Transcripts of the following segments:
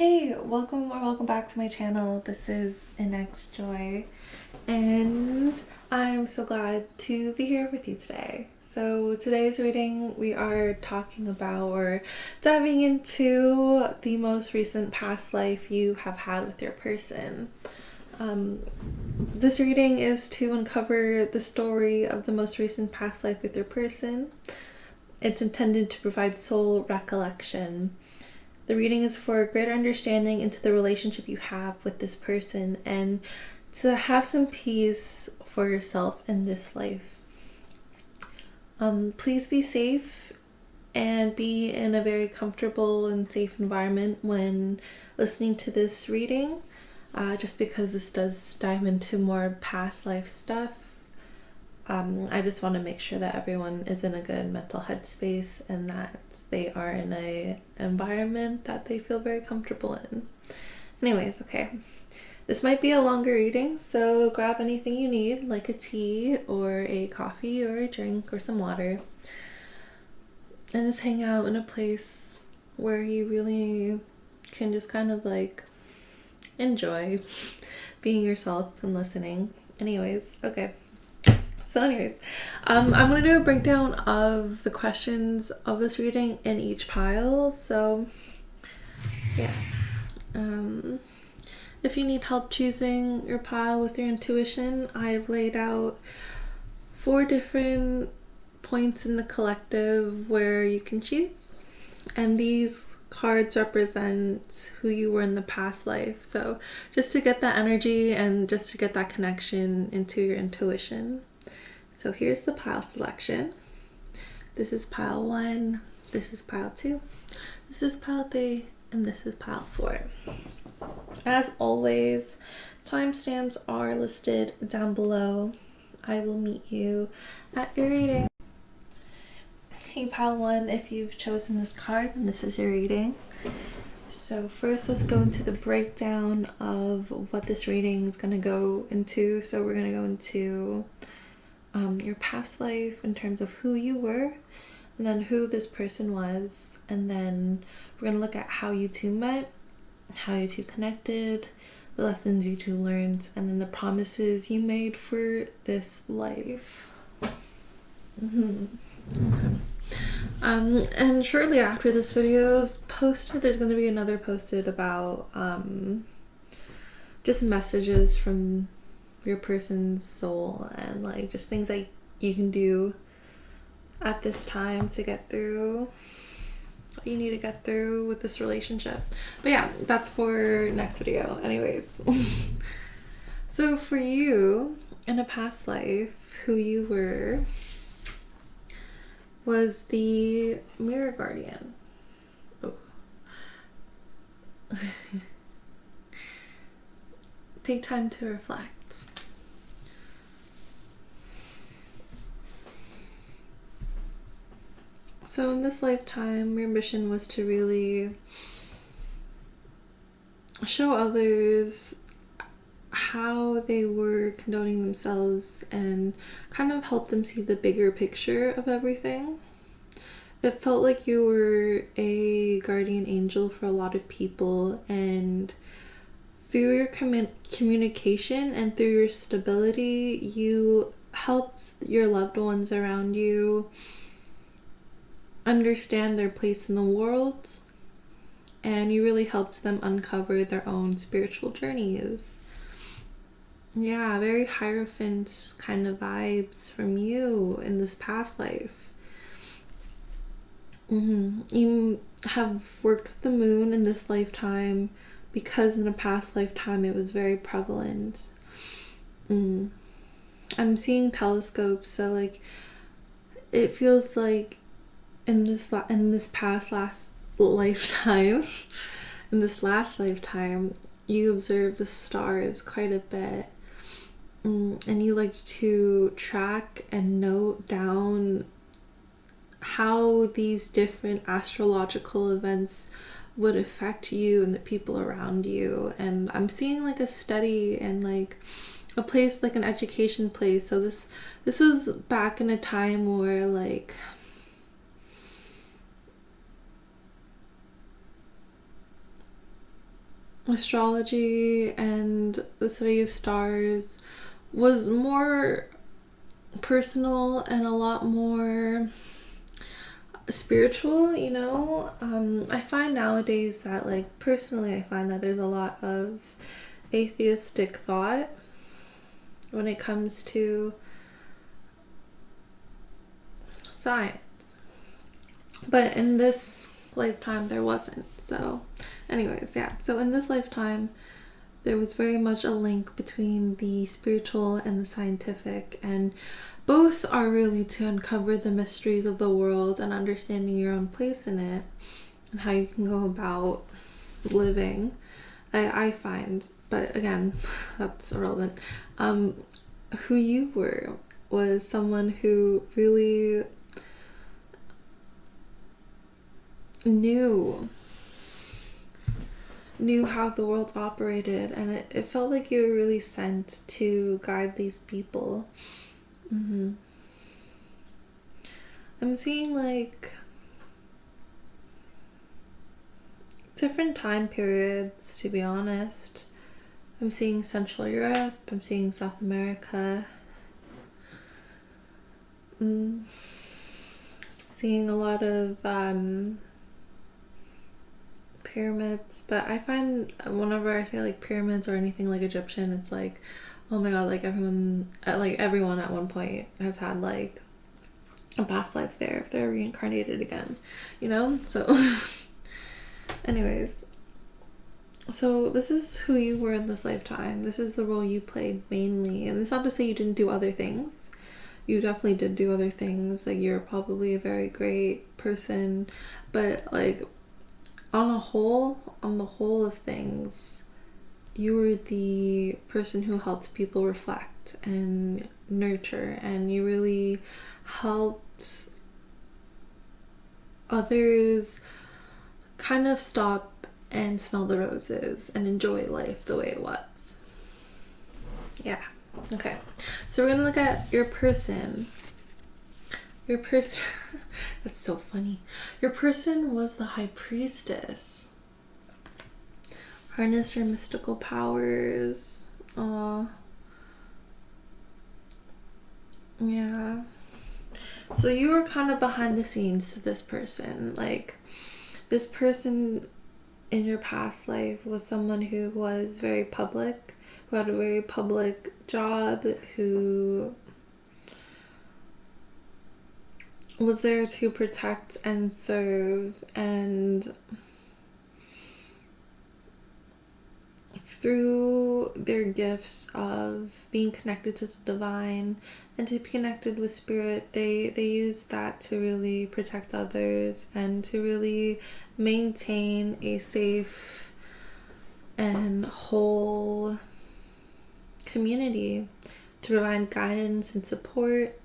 Hey, welcome back to my channel. This is Inex Joy, and I'm so glad to be here with you today. So today's reading, we are talking about or diving into the most recent past life you have had with your person. This reading is to uncover the story of the most recent past life with your person. It's intended to provide soul recollection. The reading is for greater understanding into the relationship you have with this person and to have some peace for yourself in this life. Please be safe and be in a very comfortable and safe environment when listening to this reading, just because this does dive into more past life stuff. I just want to make sure that everyone is in a good mental headspace and that they are in an environment that they feel very comfortable in. Anyways, okay. This might be a longer reading, so grab anything you need, like a tea or a coffee or a drink or some water. And just hang out in a place where you really can just kind of like enjoy being yourself and listening. Anyways, okay. So anyways, I'm going to do a breakdown of the questions of this reading in each pile. So yeah, if you need help choosing your pile with your intuition, I've laid out 4 different points in the collective where you can choose. And these cards represent who you were in the past life. So just to get that energy and just to get that connection into your intuition. So here's the pile selection. This is pile 1, this is pile 2, this is pile 3, and this is pile 4. As always, timestamps are listed down below. I will meet you at your reading. Hey pile 1, if you've chosen this card, and this is your reading. So first let's go into the breakdown of what this reading is going to go into. So we're going to go into your past life in terms of who you were, and then who this person was, and then we're going to look at how you two met, how you two connected, the lessons you two learned, and then the promises you made for this life. Okay. And shortly after this video is posted, there's going to be another posted about just messages from your person's soul and like just things that you can do at this time to get through what you need to get through with this relationship. But yeah, that's for next video anyways. So for you in a past life, who you were was the mirror guardian. Oh. Take time to reflect. So in this lifetime, your mission was to really show others how they were condoning themselves and kind of help them see the bigger picture of everything. It felt like you were a guardian angel for a lot of people, and through your communication and through your stability, you helped your loved ones around you understand their place in the world, and you really helped them uncover their own spiritual journeys. Yeah, very Hierophant kind of vibes from you in this past life. You have worked with the moon in this lifetime because in a past lifetime it was very prevalent. I'm seeing telescopes, so like it feels like in this last lifetime, you observe the stars quite a bit, and you like to track and note down how these different astrological events would affect you and the people around you. And I'm seeing like a study and like a place, like an education place. So this is back in a time where like astrology and the study of stars was more personal and a lot more spiritual, you know. I find nowadays that, like, personally, I find that there's a lot of atheistic thought when it comes to science. But in this lifetime, there wasn't. So, anyways, yeah. So, in this lifetime, there was very much a link between the spiritual and the scientific, and both are really to uncover the mysteries of the world and understanding your own place in it and how you can go about living. I find, but again, that's irrelevant. Who you were was someone who really knew how the world operated, and it felt like you were really sent to guide these people. I'm seeing, like, different time periods, to be honest. I'm seeing Central Europe, I'm seeing South America, seeing a lot of pyramids. But I find whenever I say, like, pyramids or anything like Egyptian, it's like, oh my god, like, everyone at one point has had, like, a past life there if they're reincarnated again, you know. So anyways, so this is who you were in this lifetime. This is the role you played mainly, and it's not to say you didn't do other things. You definitely did do other things. Like, you're probably a very great person, but, like, on the whole of things, you were the person who helped people reflect and nurture, and you really helped others kind of stop and smell the roses and enjoy life the way it was. Yeah. Okay. So we're gonna look at your person. That's so funny. Your person was the High Priestess. Harness your mystical powers. Yeah. So you were kind of behind the scenes to this person. Like, this person in your past life was someone who was very public, who had a very public job, who was there to protect and serve, and through their gifts of being connected to the divine and to be connected with spirit, they use that to really protect others and to really maintain a safe and whole community, to provide guidance and support.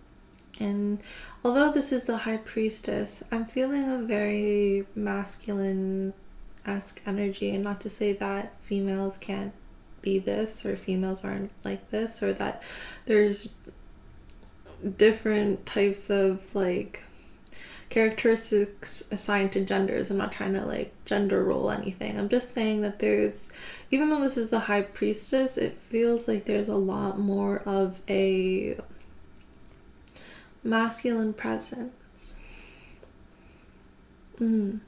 And although this is the High Priestess, I'm feeling a very masculine-esque energy, and not to say that females can't be this or females aren't like this, or that there's different types of, like, characteristics assigned to genders. I'm not trying to, like, gender role anything. I'm just saying that there's, even though this is the High Priestess, it feels like there's a lot more of a masculine presence. But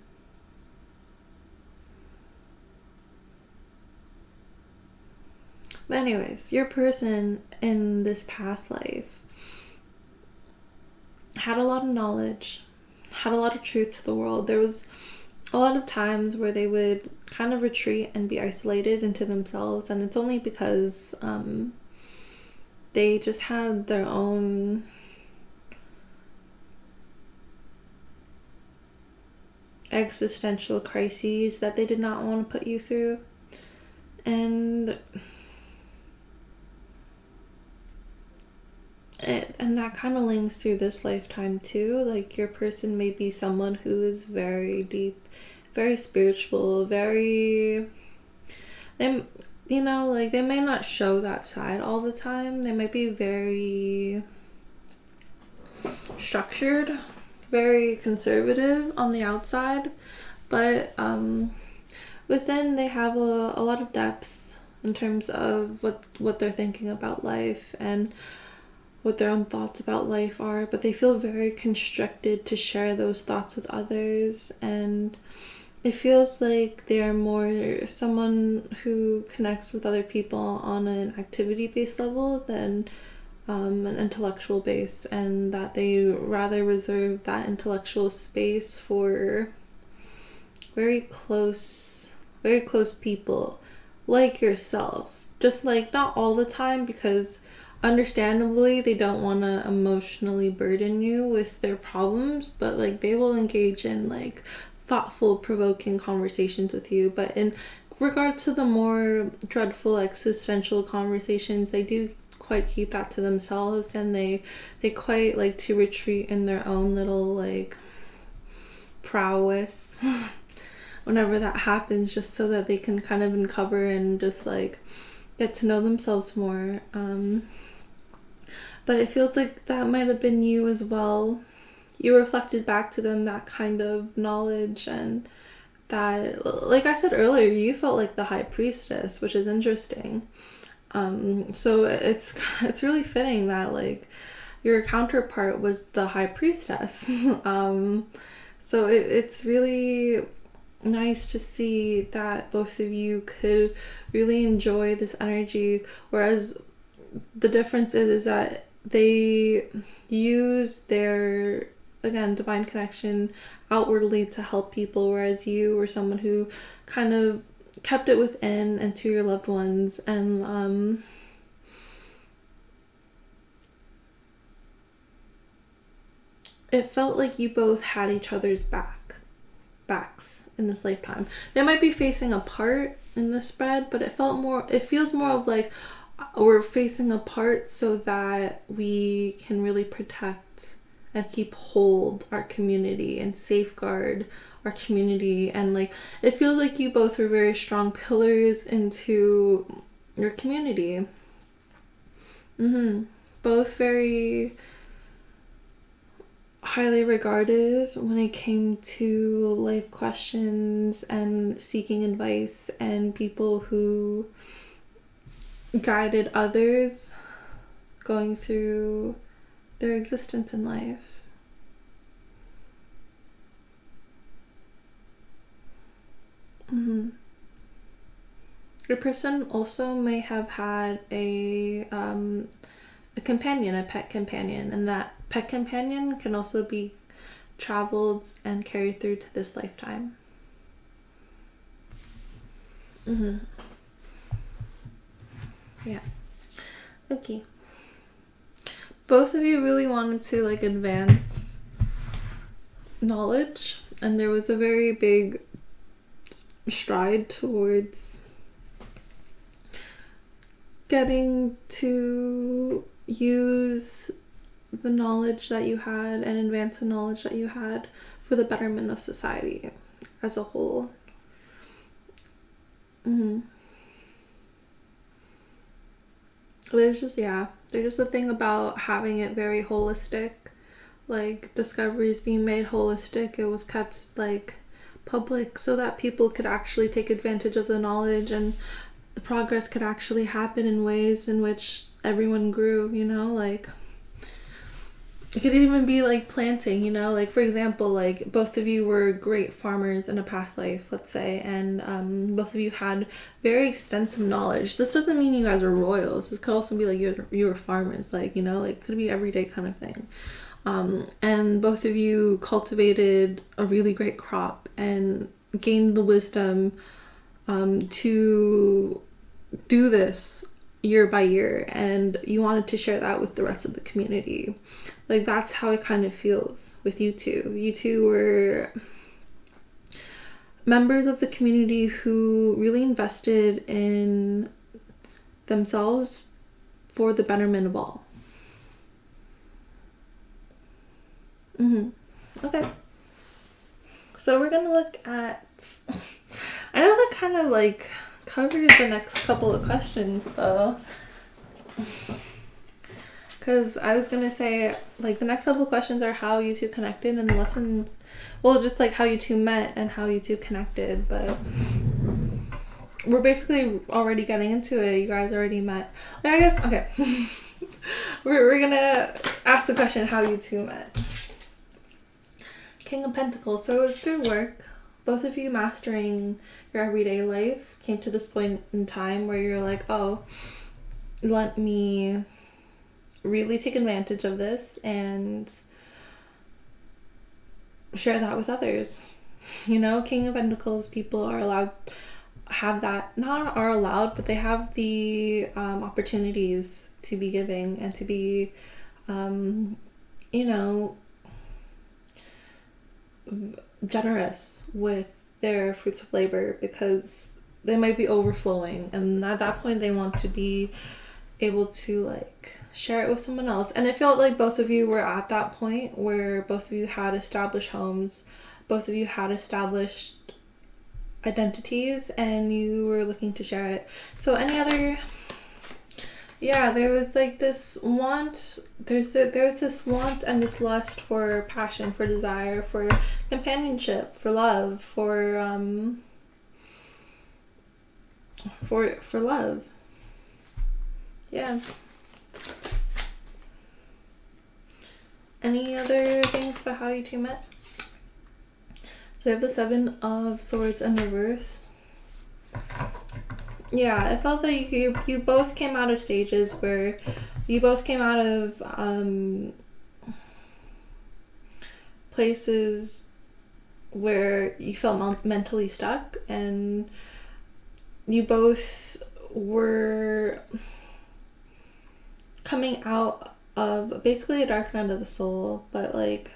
anyways, your person in this past life had a lot of knowledge, had a lot of truth to the world. There was a lot of times where they would kind of retreat and be isolated into themselves, and it's only because they just had their own existential crises that they did not want to put you through. And that kind of links through this lifetime too. Like, your person may be someone who is very deep, very spiritual, they may not show that side all the time. They might be very structured, very conservative on the outside, but within they have a lot of depth in terms of what they're thinking about life and what their own thoughts about life are, but they feel very constricted to share those thoughts with others, and it feels like they're more someone who connects with other people on an activity-based level than an intellectual base, and that they rather reserve that intellectual space for very close people like yourself. Just like not all the time, because understandably they don't want to emotionally burden you with their problems, but like they will engage in like thoughtful, provoking conversations with you. But in regards to the more dreadful existential conversations, they do quite keep that to themselves, and they quite like to retreat in their own little like prowess whenever that happens, just so that they can kind of uncover and just like get to know themselves more. But it feels like that might have been you as well. You reflected back to them that kind of knowledge, and that, like I said earlier, you felt like the high priestess, which is interesting. So it's really fitting that like your counterpart was the high priestess. So it's really nice to see that both of you could really enjoy this energy, whereas the difference is that they use their, again, divine connection outwardly to help people, whereas you were someone who kind of kept it within and to your loved ones, and it felt like you both had each other's backs in this lifetime. They might be facing apart in the spread, but it feels more of like we're facing apart so that we can really protect and keep hold our community and safeguard our community. And like it feels like you both are very strong pillars into your community. Both very highly regarded when it came to life questions and seeking advice, and people who guided others going through their existence in life. Your person also may have had a companion, a pet companion, and that pet companion can also be traveled and carried through to this lifetime. Yeah. Okay. Both of you really wanted to like advance knowledge, and there was a very big stride towards getting to use the knowledge that you had and advance the knowledge that you had for the betterment of society as a whole. There's just a thing about having it very holistic, like discoveries being made holistic. It was kept like public so that people could actually take advantage of the knowledge, and the progress could actually happen in ways in which everyone grew, like it could even be like planting, like for example, like both of you were great farmers in a past life, let's say, and both of you had very extensive knowledge. This doesn't mean you guys are royals. This could also be like you were farmers, like like could be everyday kind of thing. And both of you cultivated a really great crop and gained the wisdom to do this year by year, and you wanted to share that with the rest of the community. Like that's how it kind of feels with you two. You two were members of the community who really invested in themselves for the betterment of all. Okay. So we're gonna look at, I know that kind of like covers the next couple of questions though, because I was gonna say like the next couple of questions are how you two connected, and the lessons, well, just like how you two met and how you two connected. But we're basically already getting into it. You guys already met. Like, I guess, okay. we're gonna ask the question how you two met. King of Pentacles. So it was through work. Both of you mastering your everyday life came to this point in time where you're like, oh, let me really take advantage of this and share that with others. You know, King of Pentacles people are allowed, have that, not are allowed, but they have the opportunities to be giving and to be, you know, generous with their fruits of labor, because they might be overflowing, and at that point they want to be able to like share it with someone else. And it felt like both of you were at that point where both of you had established homes, both of you had established identities, and you were looking to share it. So any other, yeah, there was like this want, there's this want and this lust for passion, for desire, for companionship, for love, for love. Yeah. Any other things about how you two met? So we have the Seven of Swords in reverse. Yeah, it felt like you both came out of stages where you both came out of places where you felt mentally stuck, and you both were coming out of basically a dark night of the soul, but like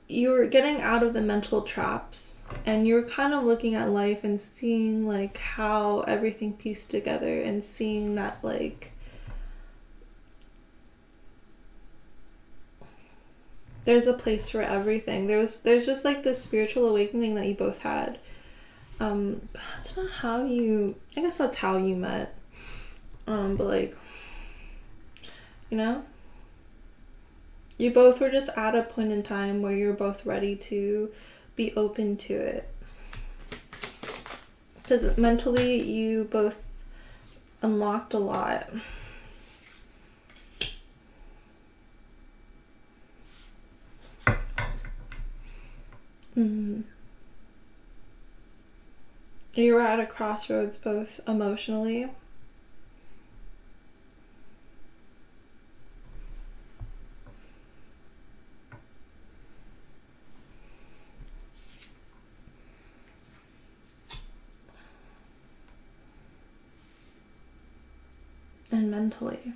you were getting out of the mental traps, and you were kind of looking at life and seeing like how everything pieced together, and seeing that like there's a place for everything. There's just like this spiritual awakening that you both had. But that's not how you, I guess that's how you met. But like, you know, you both were just at a point in time where you're both ready to be open to it. Because mentally, you both unlocked a lot. You were at a crossroads, both emotionally and mentally.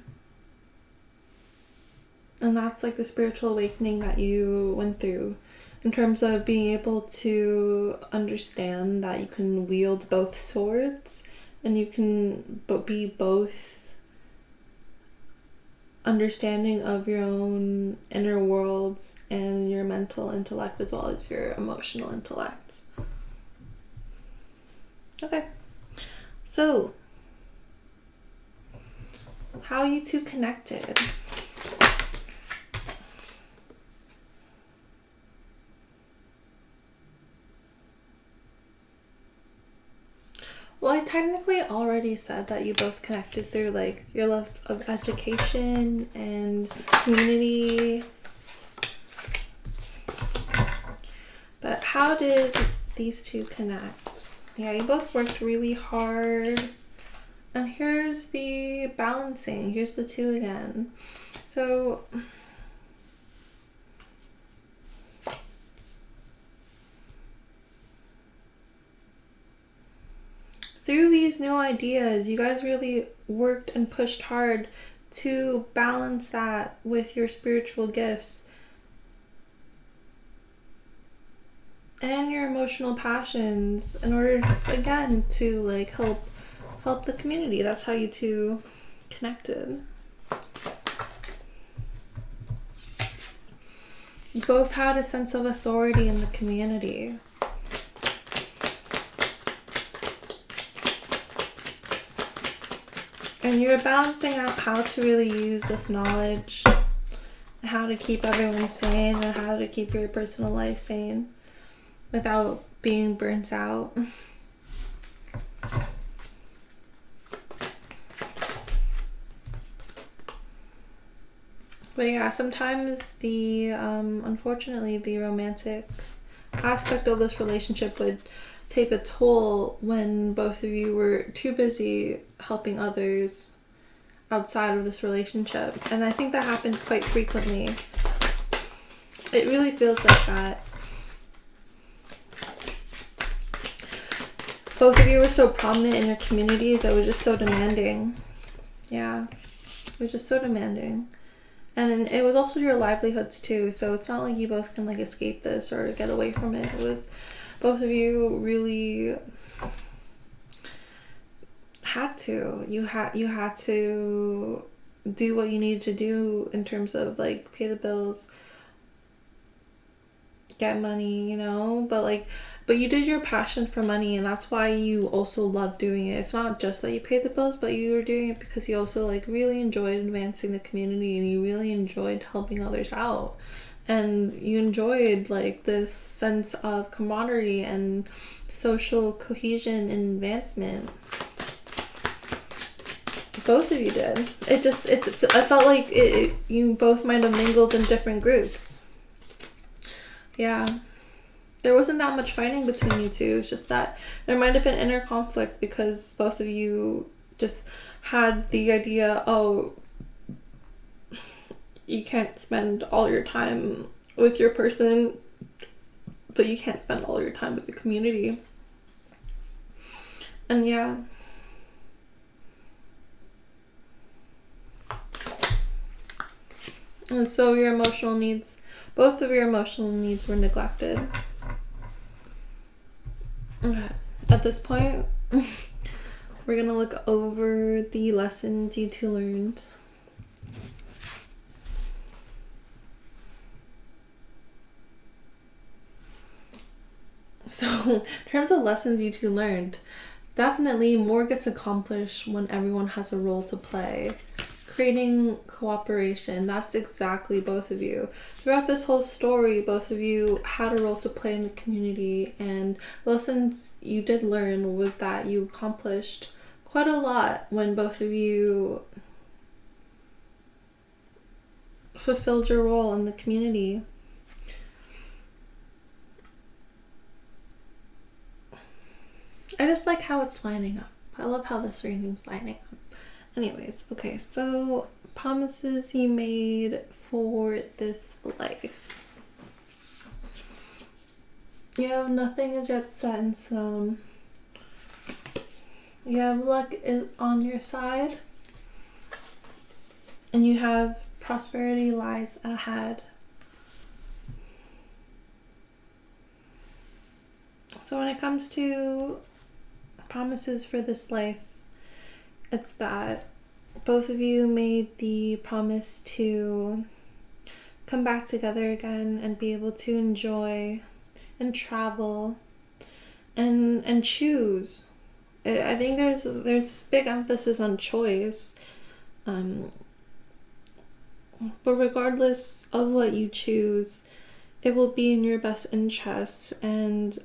And that's like the spiritual awakening that you went through, in terms of being able to understand that you can wield both swords, and you can be both understanding of your own inner worlds and your mental intellect as well as your emotional intellect. Okay, so how you two connected? Well, I technically already said that you both connected through like your love of education and community. But how did these two connect? Yeah, you both worked really hard. And here's the balancing. Here's the two again. So through these new ideas, you guys really worked and pushed hard to balance that with your spiritual gifts and your emotional passions in order, again, to like help the community. That's how you two connected. You both had a sense of authority in the community. And you're balancing out how to really use this knowledge, and how to keep everyone sane, and how to keep your personal life sane without being burnt out. But yeah, sometimes the unfortunately the romantic aspect of this relationship would take a toll when both of you were too busy helping others outside of this relationship. And I think that happened quite frequently. It really feels like that. Both of you were so prominent in your communities that was just so demanding. Yeah, it was just so demanding. And it was also your livelihoods too, so it's not like you both can like escape this or get away from it. It was both of you really had to. You had to do what you needed to do in terms of like pay the bills, get money, you know, but you did your passion for money, and that's why you also love doing it. It's not just that you paid the bills, but you were doing it because you also like really enjoyed advancing the community, and you really enjoyed helping others out, and you enjoyed like this sense of camaraderie and social cohesion and advancement. Both of you did. I felt like you both might have mingled in different groups. Yeah. There wasn't that much fighting between you two. It's just that there might have been inner conflict because both of you just had the idea, oh, you can't spend all your time with your person, but you can't spend all your time with the community. And yeah. And so your emotional needs, both of your emotional needs were neglected. Okay. At this point, we're going to look over the lessons you two learned. So, in terms of lessons you two learned, definitely more gets accomplished when everyone has a role to play. Creating cooperation, that's exactly both of you. Throughout this whole story, both of you had a role to play in the community, and lessons you did learn was that you accomplished quite a lot when both of you fulfilled your role in the community. I just like how it's lining up. I love how this reading's lining up. Anyways, okay, so promises you made for this life. You have nothing is yet set in stone. You have luck on your side. And you have prosperity lies ahead. So when it comes to promises for this life, it's that both of you made the promise to come back together again and be able to enjoy and travel and choose. I think there's this big emphasis on choice. But regardless of what you choose, it will be in your best interests, and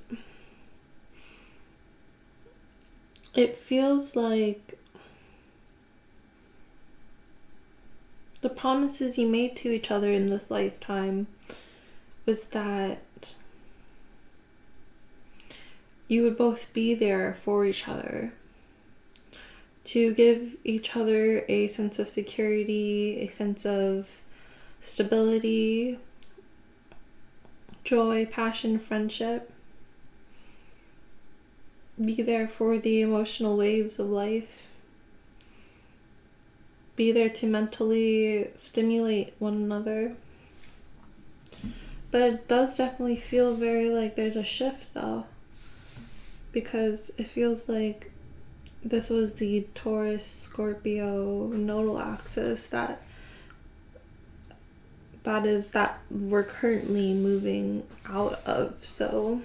it feels like the promises you made to each other in this lifetime was that you would both be there for each other, to give each other a sense of security, a sense of stability, joy, passion, friendship. Be there for the emotional waves of life. Be there to mentally stimulate one another. But it does definitely feel very like there's a shift though, because it feels like this was the Taurus Scorpio nodal axis that we're currently moving out of. So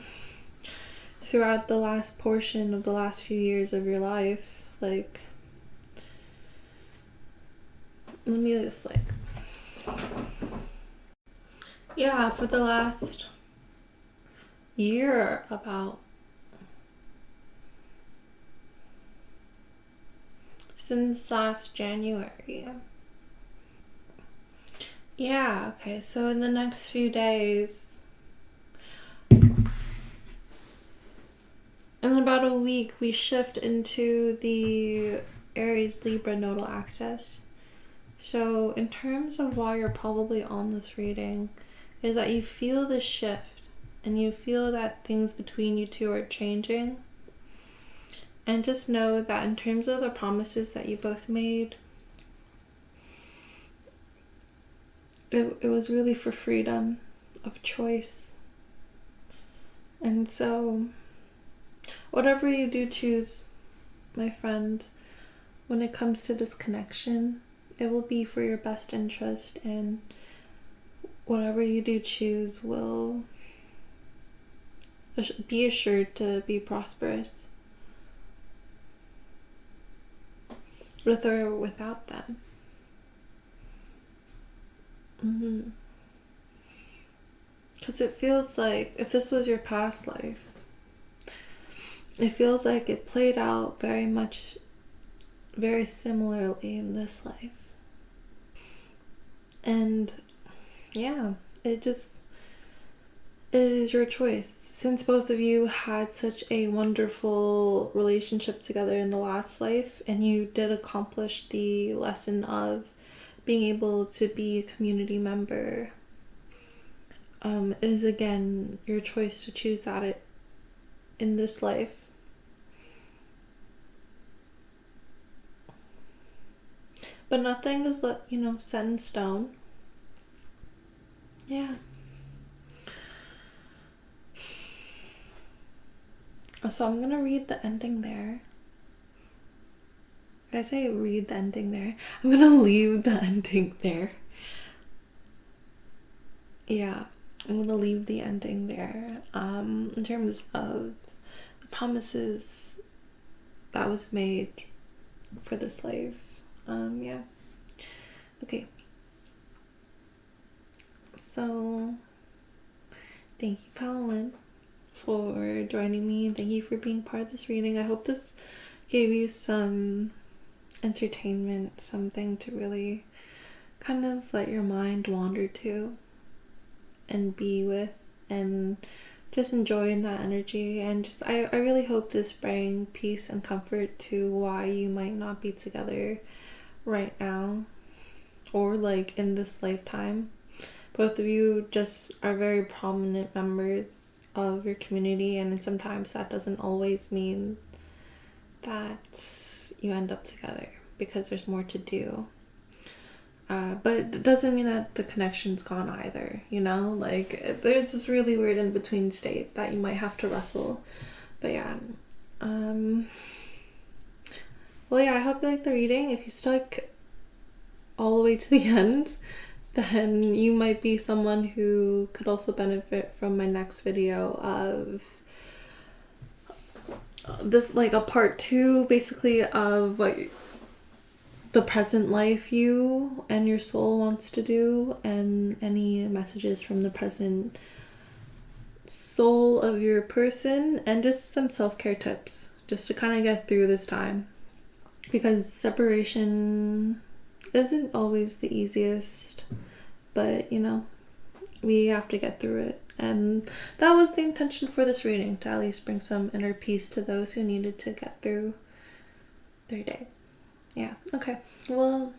throughout the last portion of the last few years of your life, like, let me just for the last year, about since last January, Yeah, okay, so in the next few days, in about a week, we shift into the Aries Libra nodal axis. So, in terms of why you're probably on this reading, is that you feel the shift and you feel that things between you two are changing. And just know that in terms of the promises that you both made, it was really for freedom of choice. And so, whatever you do choose, my friend, when it comes to this connection, it will be for your best interest, and whatever you do choose will be assured to be prosperous, with or without them. Because it feels like, if this was your past life, it feels like it played out very similarly in this life. And yeah, it is your choice. Since both of you had such a wonderful relationship together in the last life, and you did accomplish the lesson of being able to be a community member, it is again your choice to choose that in this life. But nothing is set in stone. Yeah. So I'm gonna read the ending there. Did I say read the ending there? I'm gonna leave the ending there. Yeah, I'm gonna leave the ending there. In terms of the promises that was made for this life. Yeah. Okay. So, thank you, Paolin, for joining me. Thank you for being part of this reading. I hope this gave you some entertainment, something to really kind of let your mind wander to and be with, and just enjoying that energy. And just I really hope this bring peace and comfort to why you might not be together right now, or like in this lifetime. Both of you just are very prominent members of your community, and sometimes that doesn't always mean that you end up together, because there's more to do. But it doesn't mean that the connection's gone either, Like, there's this really weird in-between state that you might have to wrestle. But yeah. Well, yeah, I hope you like the reading. If you stuck all the way to the end, then you might be someone who could also benefit from my next video of this, like a part 2, basically, of what the present life you and your soul wants to do, and any messages from the present soul of your person, and just some self-care tips just to kind of get through this time, because separation isn't always the easiest, but we have to get through it. And that was the intention for this reading, to at least bring some inner peace to those who needed to get through their day. Yeah, okay. Well,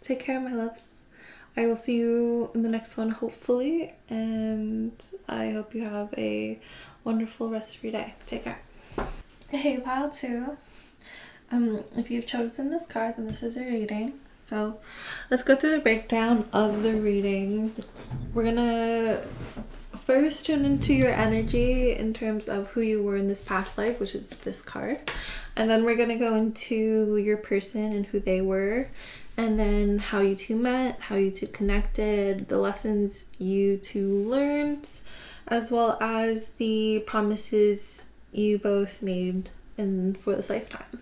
take care, my loves. I will see you in the next one, hopefully, and I hope you have a wonderful rest of your day. Take care. Hey, pile 2. If you've chosen this card, then this is your reading. So let's go through the breakdown of the reading. We're gonna first tune into your energy in terms of who you were in this past life, which is this card. And then we're going to go into your person and who they were, and then how you two met, how you two connected, the lessons you two learned, as well as the promises you both made for this lifetime.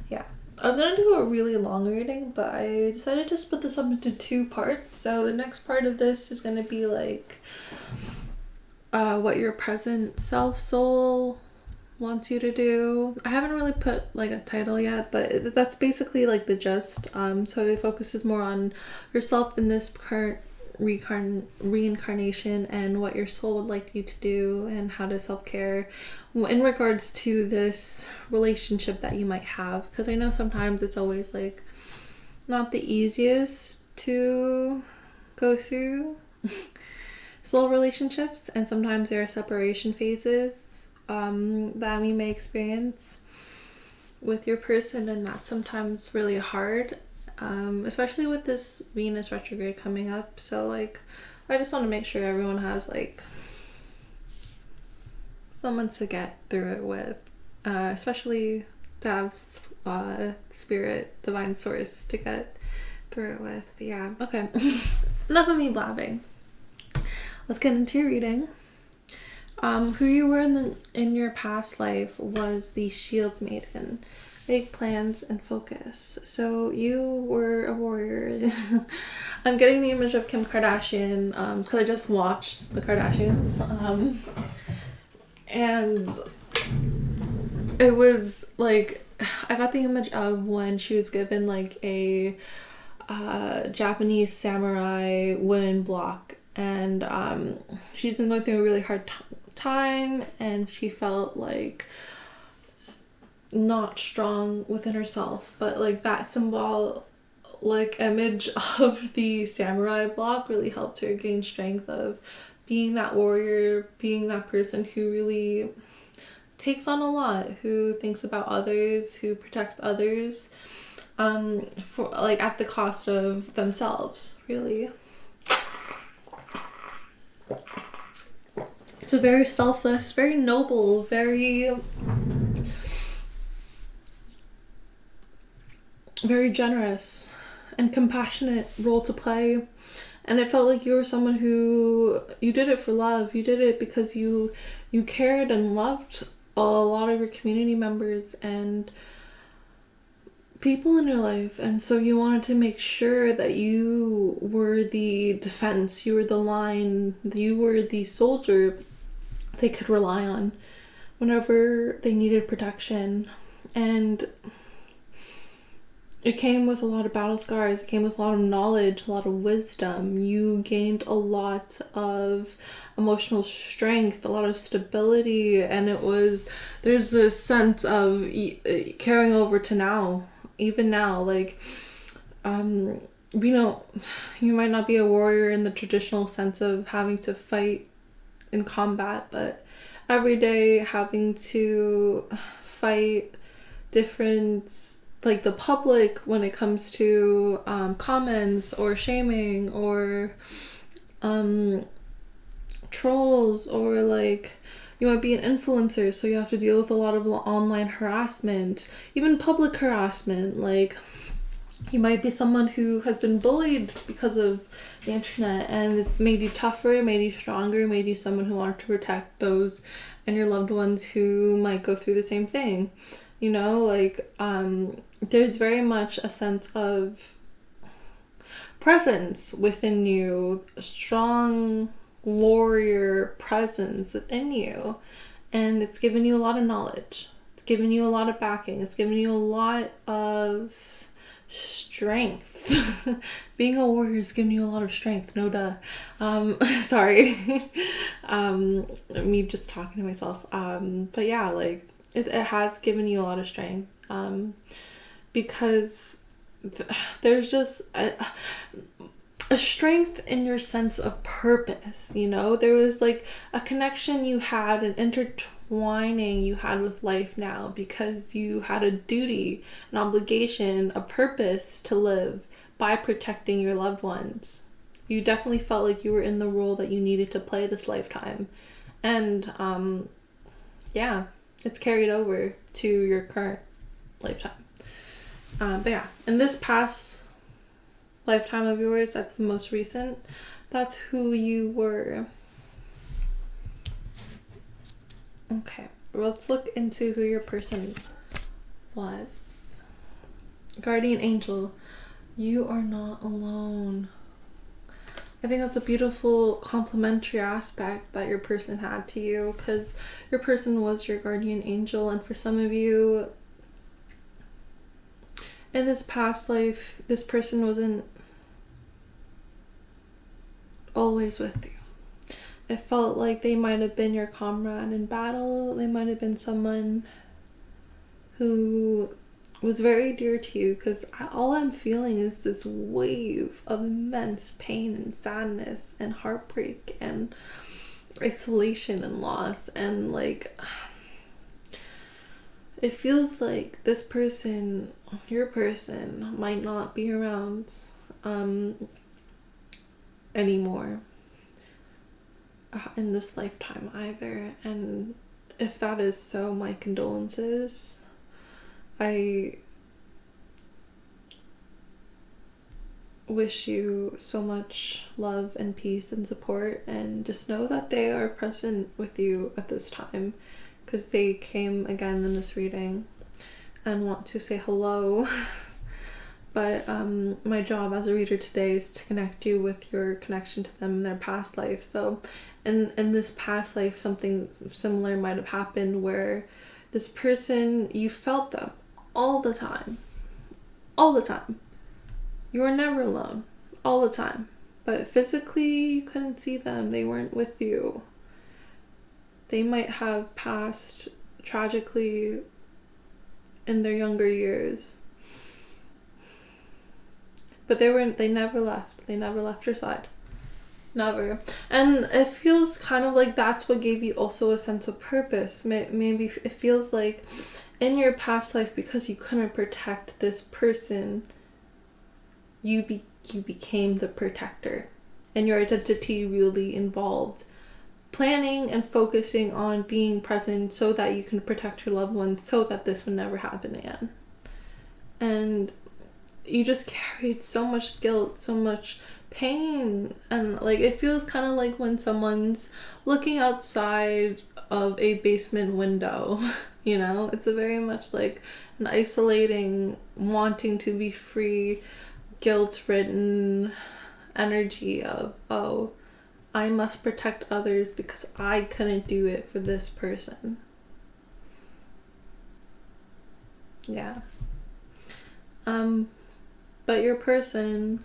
Yeah. I was going to do a really long reading, but I decided to split this up into 2 parts. So the next part of this is going to be like what your present soul wants you to do. I haven't really put like a title yet, but that's basically like the gist. So it focuses more on yourself in this current reincarnation and what your soul would like you to do and how to self-care in regards to this relationship that you might have, because I know sometimes it's always like not the easiest to go through soul relationships, and sometimes there are separation phases that we may experience with your person, and that's sometimes really hard, especially with this Venus retrograde coming up. So like I just want to make sure everyone has like someone to get through it with, especially to have spirit, divine source to get through it with. Yeah, okay. Enough of me blabbing. Let's get into your reading. Who you were in your past life was the Shields Maiden. Big plans and focus. So you were a warrior. I'm getting the image of Kim Kardashian because I just watched the Kardashians. And it was like, I got the image of when she was given like a Japanese samurai wooden block, and she's been going through a really hard time, and she felt like not strong within herself, but like that symbol like image of the samurai block really helped her gain strength of being that warrior, being that person who really takes on a lot, who thinks about others, who protects others, for like at the cost of themselves, really. It's a very selfless, very noble, very generous and compassionate role to play. And it felt like you were someone who, you did it for love. You did it because you cared and loved a lot of your community members and people in your life. And so you wanted to make sure that you were the defense, you were the line, you were the soldier they could rely on whenever they needed protection. And it came with a lot of battle scars. It came with a lot of knowledge, a lot of wisdom. You gained a lot of emotional strength, a lot of stability, and there's this sense of carrying over to now, even now. Like, you might not be a warrior in the traditional sense of having to fight in combat, but every day having to fight different, like the public when it comes to comments or shaming or trolls, or like you might be an influencer, so you have to deal with a lot of online harassment, even public harassment. Like you might be someone who has been bullied because of the internet, and it's made you tougher, made you stronger, made you someone who wanted to protect those and your loved ones who might go through the same thing. You know, like there's very much a sense of presence within you, a strong warrior presence within you, and it's given you a lot of knowledge. It's given you a lot of backing. It's given you a lot of strength. Being a warrior has given you a lot of strength, no duh. Sorry. Me just talking to myself. But yeah, like it has given you a lot of strength, because there's just a strength in your sense of purpose. You know, there was like a connection you had, an intertwining you had with life now, because you had a duty, an obligation, a purpose to live by protecting your loved ones. You definitely felt like you were in the role that you needed to play this lifetime, and yeah, it's carried over to your current lifetime. But yeah, in this past lifetime of yours, that's the most recent, that's who you were. Okay, let's look into who your person was. Guardian angel, you are not alone. I think that's a beautiful complementary aspect that your person had to you, because your person was your guardian angel. And for some of you in this past life, this person wasn't always with you. It felt like they might have been your comrade in battle. They might have been someone who was very dear to you, because all I'm feeling is this wave of immense pain and sadness and heartbreak and isolation and loss. And like, it feels like this person, your person, might not be around anymore in this lifetime either. And if that is so, my condolences. I wish you so much love and peace and support, and just know that they are present with you at this time, because they came again in this reading and want to say hello. But my job as a reader today is to connect you with your connection to them in their past life. So in this past life, something similar might have happened where this person, you felt them all the time. You were never alone, all the time. But physically, you couldn't see them. They weren't with you. They might have passed tragically in their younger years. But they never left. They never left your side. Never. And it feels kind of like that's what gave you also a sense of purpose. Maybe it feels like in your past life, because you couldn't protect this person, you became the protector, and your identity really involved planning and focusing on being present so that you can protect your loved ones, so that this would never happen again. And you just carried so much guilt, so much pain, and like it feels kind of like when someone's looking outside of a basement window. You know, it's a very much like an isolating, wanting to be free, guilt-ridden energy of, oh, I must protect others because I couldn't do it for this person. Yeah. But your person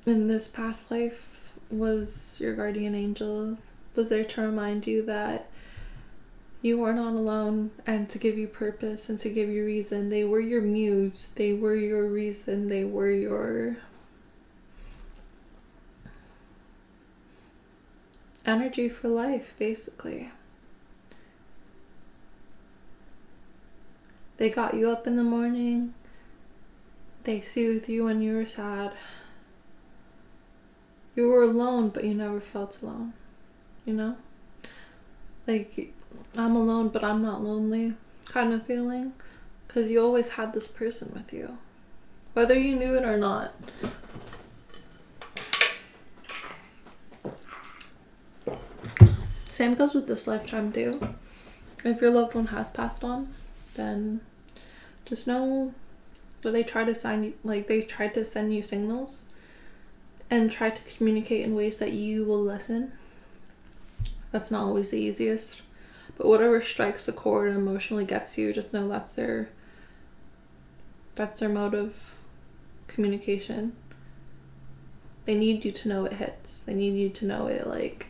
in this past life was your guardian angel, was there to remind you that you were not alone, and to give you purpose and to give you reason. They were your muse. They were your reason. They were your energy for life, basically. They got you up in the morning. They soothed you when you were sad. You were alone, but you never felt alone. You know? Like, I'm alone, but I'm not lonely kind of feeling. Because you always had this person with you, whether you knew it or not. Same goes with this lifetime too. If your loved one has passed on, then just know that they tried to send you signals and try to communicate in ways that you will listen. That's not always the easiest, but whatever strikes the chord and emotionally gets you, just know that's their mode of communication. They need you to know it hits. They need you to know it, like,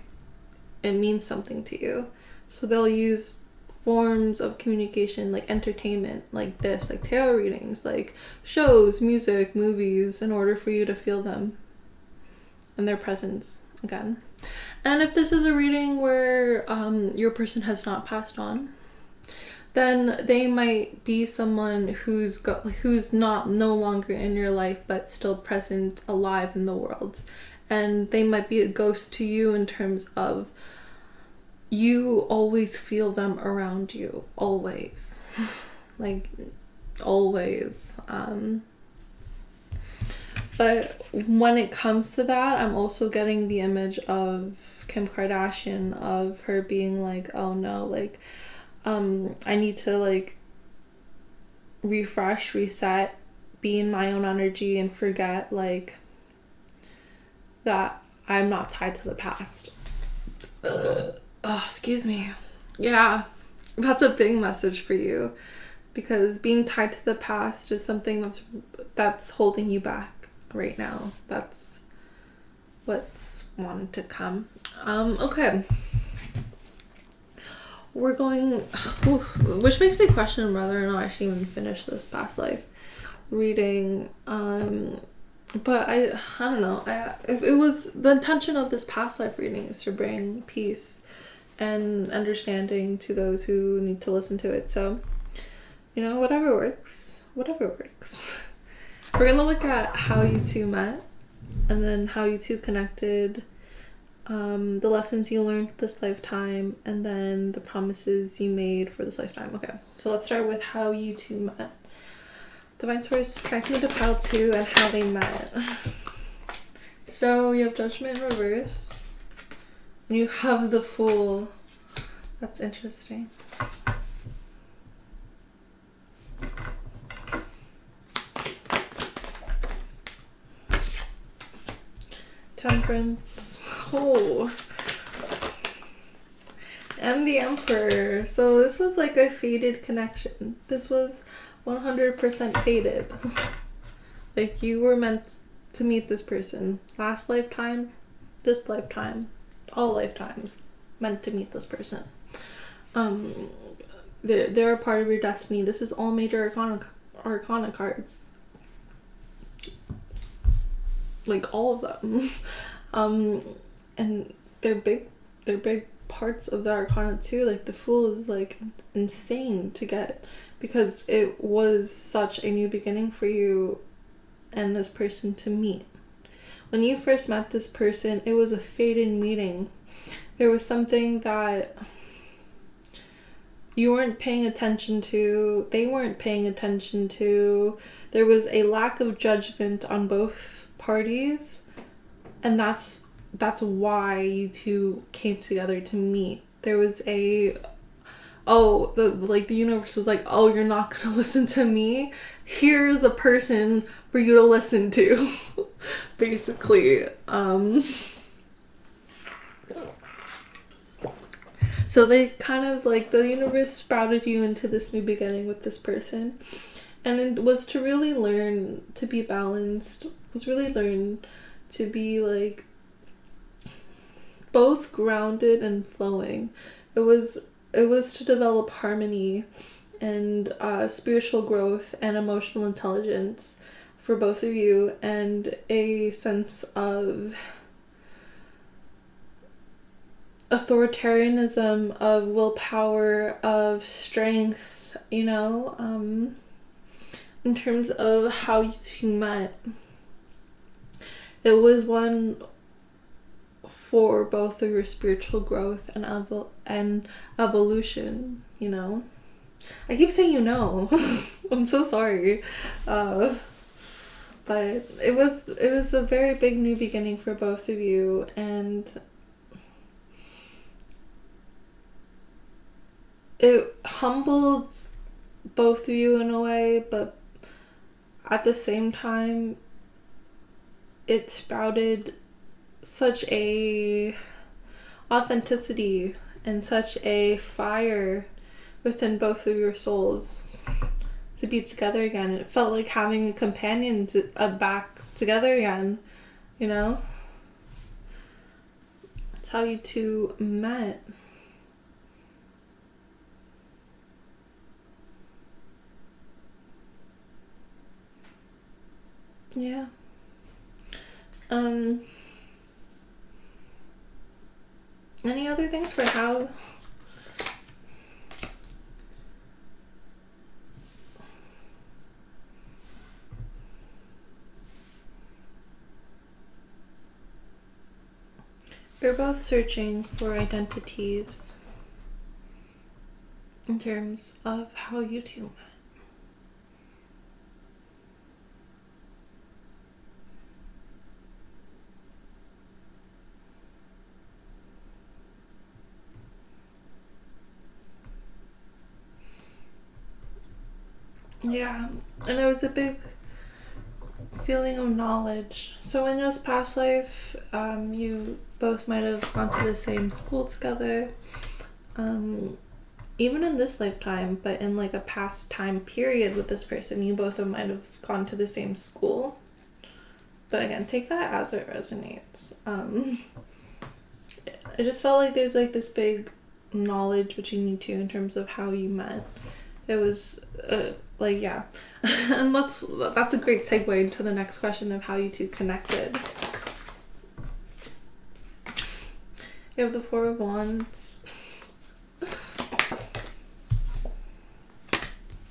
it means something to you. So they'll use forms of communication like entertainment, like this, like tarot readings, like shows, music, movies, in order for you to feel them and their presence again. And if this is a reading where your person has not passed on, then they might be someone who's no longer in your life but still present, alive in the world. And they might be a ghost to you in terms of you always feel them around you, always. Like, always. But when it comes to that, I'm also getting the image of Kim Kardashian, of her being like, oh no, like, I need to like refresh, reset, be in my own energy, and forget like that I'm not tied to the past. Oh, excuse me. Yeah, that's a big message for you, because being tied to the past is something that's holding you back right now. That's what's wanted to come. Okay. We're going, which makes me question whether or not I should even finish this past life reading. But I don't know. It was the intention of this past life reading is to bring peace and understanding to those who need to listen to it. So, whatever works. We're gonna look at how you two met, and then how you two connected, the lessons you learned this lifetime, and then the promises you made for this lifetime. Okay, so let's start with how you two met. Divine Source, connecting to pile 2 and how they met. So you have Judgment in reverse. And you have the Fool. That's interesting. Temperance. Oh. And the Emperor. So this was like a fated connection. This was 100% fated. Like, you were meant to meet this person. Last lifetime, this lifetime, all lifetimes, meant to meet this person. They're a part of your destiny. This is all major arcana cards. Like, all of them. And they're big parts of the arcana too. Like, the Fool is like insane to get, because it was such a new beginning for you and this person to meet. When you first met this person, it was a fated meeting. There was something that you weren't paying attention to, they weren't paying attention to. There was a lack of judgment on both parties, and that's why you two came together to meet. There was the universe was like, oh, you're not gonna listen to me? Here's a person for you to listen to. Basically. So they kind of, like, the universe sprouted you into this new beginning with this person. And it was to really learn to be balanced. Was really learn to be, like, both grounded and flowing. It was to develop harmony and spiritual growth and emotional intelligence for both of you, and a sense of authoritarianism, of willpower, of strength, in terms of how you two met. It was one for both of your spiritual growth and evolution, I keep saying I'm so sorry. But it was a very big new beginning for both of you, and it humbled both of you in a way, but at the same time, it sprouted such a authenticity and such a fire within both of your souls to be together again. It felt like having a companion back together again, It's how you two met. Yeah. Any other things for how? You're both searching for identities in terms of how you two met. Yeah, and there was a big feeling of knowledge. So in this past life, you both might have gone to the same school together. Even in this lifetime, but in like a past time period with this person, you both might have gone to the same school. But again, take that as it resonates. I just felt like there's like this big knowledge between you two in terms of how you met. It was like, yeah. And that's a great segue into the next question of how you two connected. You have the Four of Wands.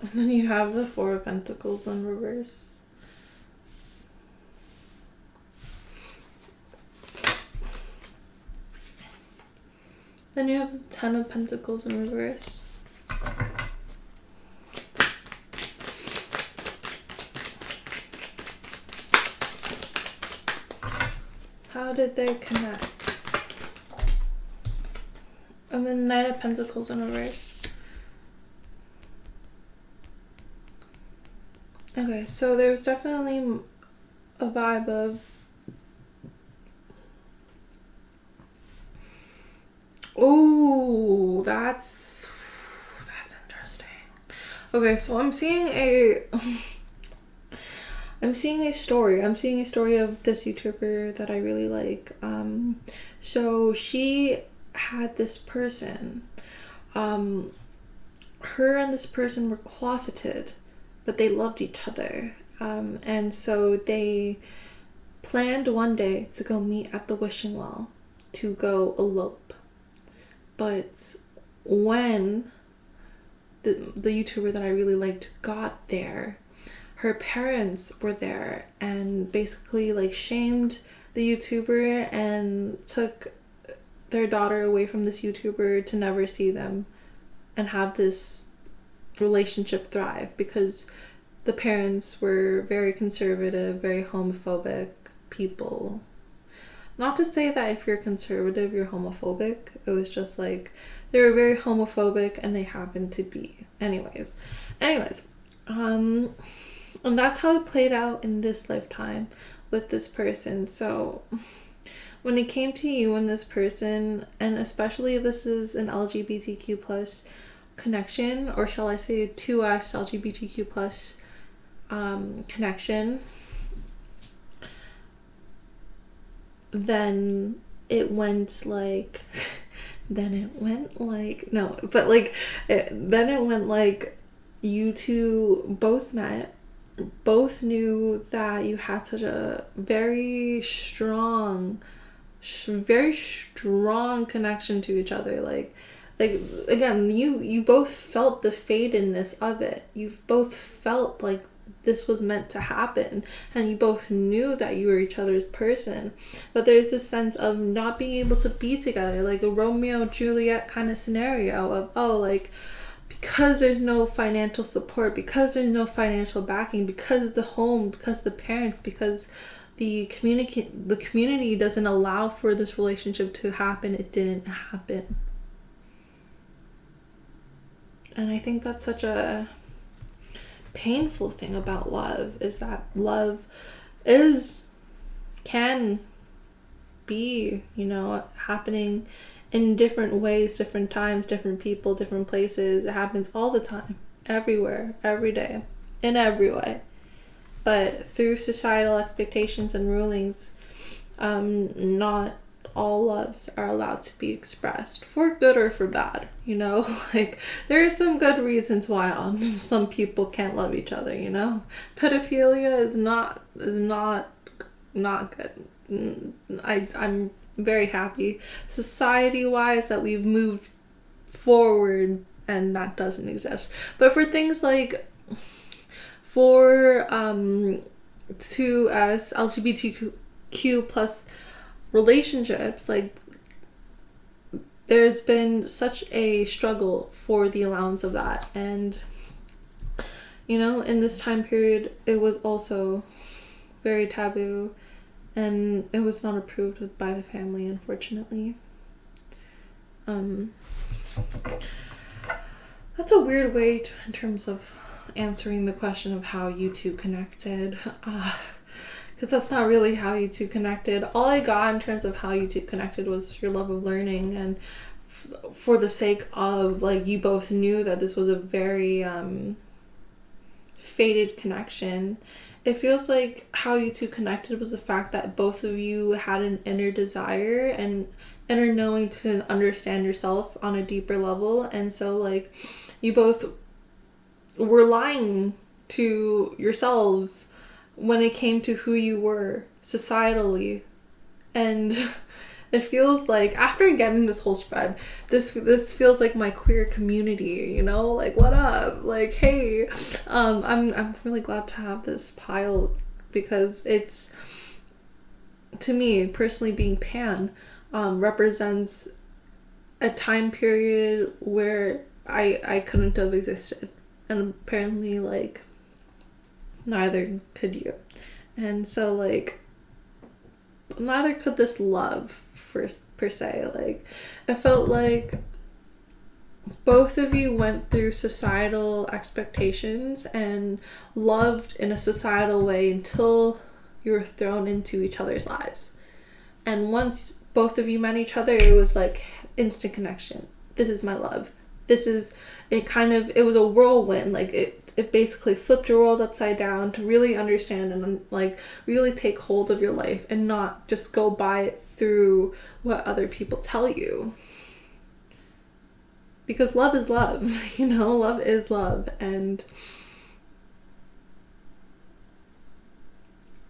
And then you have the Four of Pentacles in reverse. Then you have the Ten of Pentacles in reverse. How did they connect? And then Knight of Pentacles in reverse. Okay, so there's definitely a vibe of that's interesting. Okay, so I'm seeing a story. I'm seeing a story of this YouTuber that I really like. So she had this person. Her and this person were closeted, but they loved each other. And so they planned one day to go meet at the wishing well to go elope. But when the YouTuber that I really liked got there, her parents were there and basically like shamed the YouTuber and took their daughter away from this YouTuber to never see them and have this relationship thrive, because the parents were very conservative, very homophobic people. Not to say that if you're conservative, you're homophobic. It was just like they were very homophobic and they happened to be. Anyways. And that's how it played out in this lifetime with this person. So when it came to you and this person, and especially if this is an LGBTQ plus connection, or shall I say 2S LGBTQ plus connection, then it went like you two both met, both knew that you had such a very strong connection to each other. Like again, you both felt the fatedness of it. You've both felt like this was meant to happen, and you both knew that you were each other's person. But there's this sense of not being able to be together, like a Romeo Juliet kind of scenario of because there's no financial support, because there's no financial backing, because the home, because the parents, because the community doesn't allow for this relationship to happen, it didn't happen. And I think that's such a painful thing about love, is that love can be, happening in different ways, different times, different people, different places. It happens all the time, everywhere, every day, in every way. But through societal expectations and rulings, not all loves are allowed to be expressed, for good or for bad. There are some good reasons why some people can't love each other. Pedophilia is not good. I'm very happy society wise that we've moved forward and that doesn't exist. But for things like for 2S LGBTQ plus relationships, like there's been such a struggle for the allowance of that. And in this time period, it was also very taboo, and it was not approved by the family, unfortunately. That's a weird way in terms of answering the question of how you two connected, because that's not really how you two connected. All I got in terms of how you two connected was your love of learning, and for the sake of you both knew that this was a very fated connection, it feels like how you two connected was the fact that both of you had an inner desire and inner knowing to understand yourself on a deeper level. And so like you both were lying to yourselves when it came to who you were societally. And it feels like after getting this whole spread, this feels like my queer community, you know, like what up, like hey, I'm really glad to have this pile because it's, to me personally, being pan represents a time period where I couldn't have existed, and apparently like neither could you, and so like neither could this love per se. Like it felt like both of you went through societal expectations and loved in a societal way until you were thrown into each other's lives. And once both of you met each other, it was like instant connection. This is my love. This is it. Kind of, it was a whirlwind. Like it basically flipped your world upside down to really understand and like really take hold of your life and not just go by it through what other people tell you. Because love is love, you know, love is love. And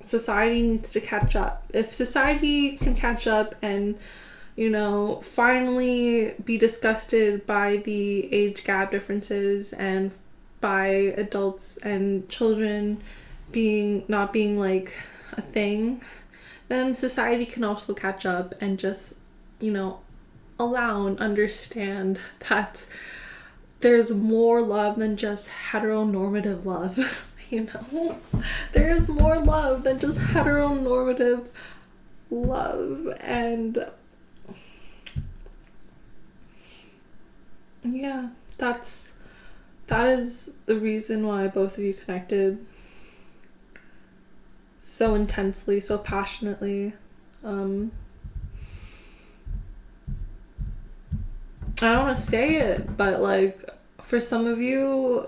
society needs to catch up. If society can catch up and, you know, finally be disgusted by the age gap differences and by adults and children not being like a thing, then society can also catch up and just, you know, allow and understand that there's more love than just heteronormative love. You know, there is more love than just heteronormative love. And yeah, that is the reason why both of you connected so intensely, so passionately. I don't want to say it, but like for some of you,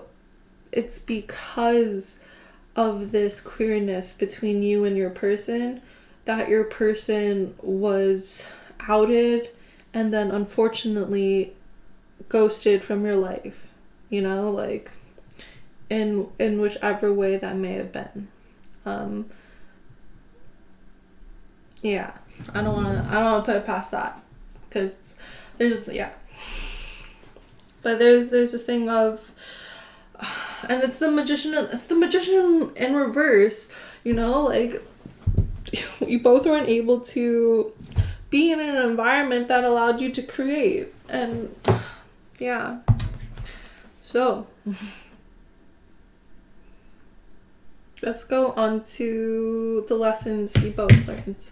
it's because of this queerness between you and your person that your person was outed and then unfortunately ghosted from your life, you know, like in whichever way that may have been. Yeah, I don't want to put it past that because there's just, yeah. But there's this thing of, and it's the magician in reverse, you know, like you both weren't able to be in an environment that allowed you to create. And yeah, so let's go on to the lessons you both learned.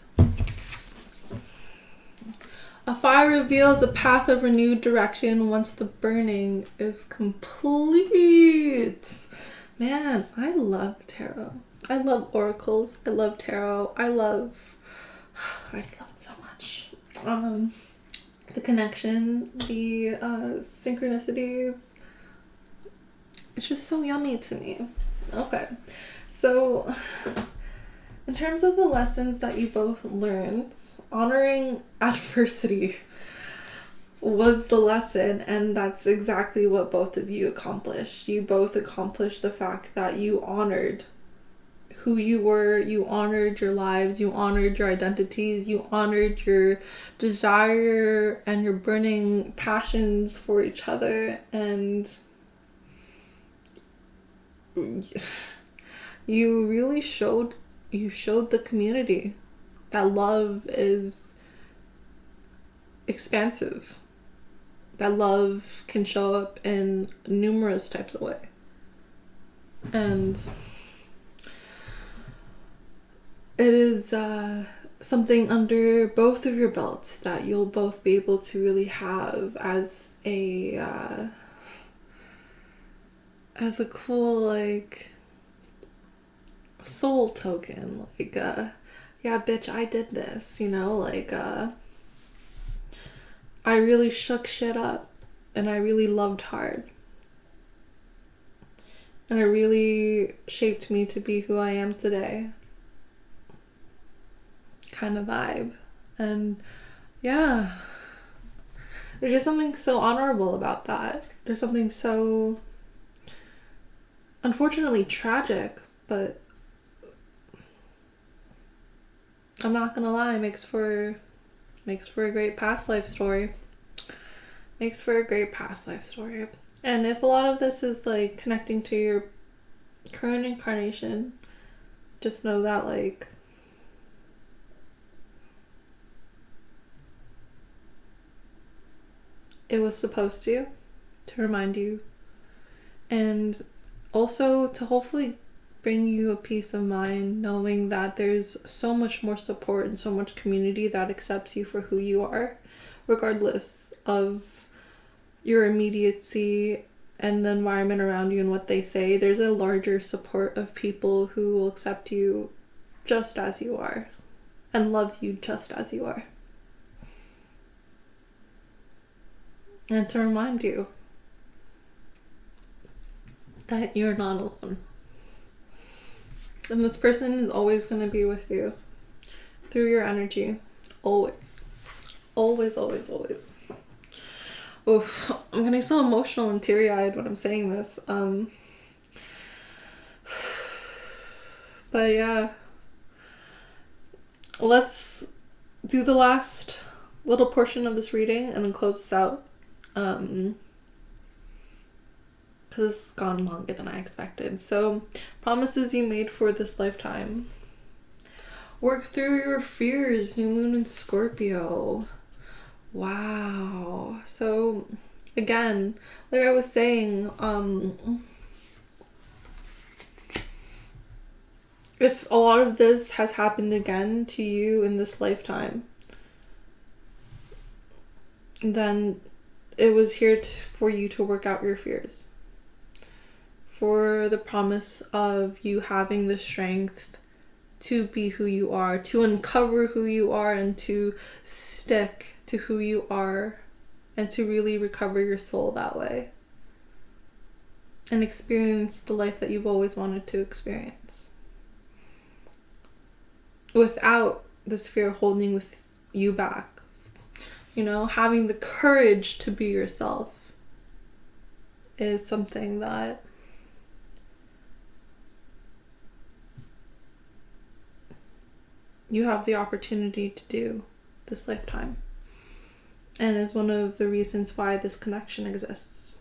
A fire reveals a path of renewed direction once the burning is complete. Man, I love tarot. I love oracles. I love tarot. I just love it so much. The connection, the synchronicities. It's just so yummy to me. Okay, so in terms of the lessons that you both learned, honoring adversity was the lesson, and that's exactly what both of you accomplished. You both accomplished the fact that you honored who you were, you honored your lives, you honored your identities, you honored your desire and your burning passions for each other, and you really showed the community that love is expansive, that love can show up in numerous types of ways. And it is something under both of your belts that you'll both be able to really have as a cool, like, soul token. Like, yeah, bitch, I did this, you know? Like, I really shook shit up and I really loved hard. And it really shaped me to be who I am today. Kind of vibe. And yeah, there's just something so honorable about that. There's something so unfortunately tragic, but I'm not gonna lie, makes for a great past life story. Makes for a great past life story. And if a lot of this is like connecting to your current incarnation, just know that like it was supposed to remind you, and also to hopefully bring you a peace of mind knowing that there's so much more support and so much community that accepts you for who you are, regardless of your immediacy and the environment around you and what they say. There's a larger support of people who will accept you just as you are and love you just as you are. And to remind you that you're not alone. And this person is always going to be with you through your energy. Always. Always, always, always. Oof, I'm getting so emotional and teary-eyed when I'm saying this. But yeah. Let's do the last little portion of this reading and then close this out. Because it's gone longer than I expected. So, promises you made for this lifetime. Work through your fears, new moon in Scorpio. Wow. So, again, like I was saying, if a lot of this has happened again to you in this lifetime, then it was here for you to work out your fears. For the promise of you having the strength to be who you are, to uncover who you are, and to stick to who you are, and to really recover your soul that way. And experience the life that you've always wanted to experience. Without this fear holding with you back. You know, having the courage to be yourself is something that you have the opportunity to do this lifetime, and is one of the reasons why this connection exists.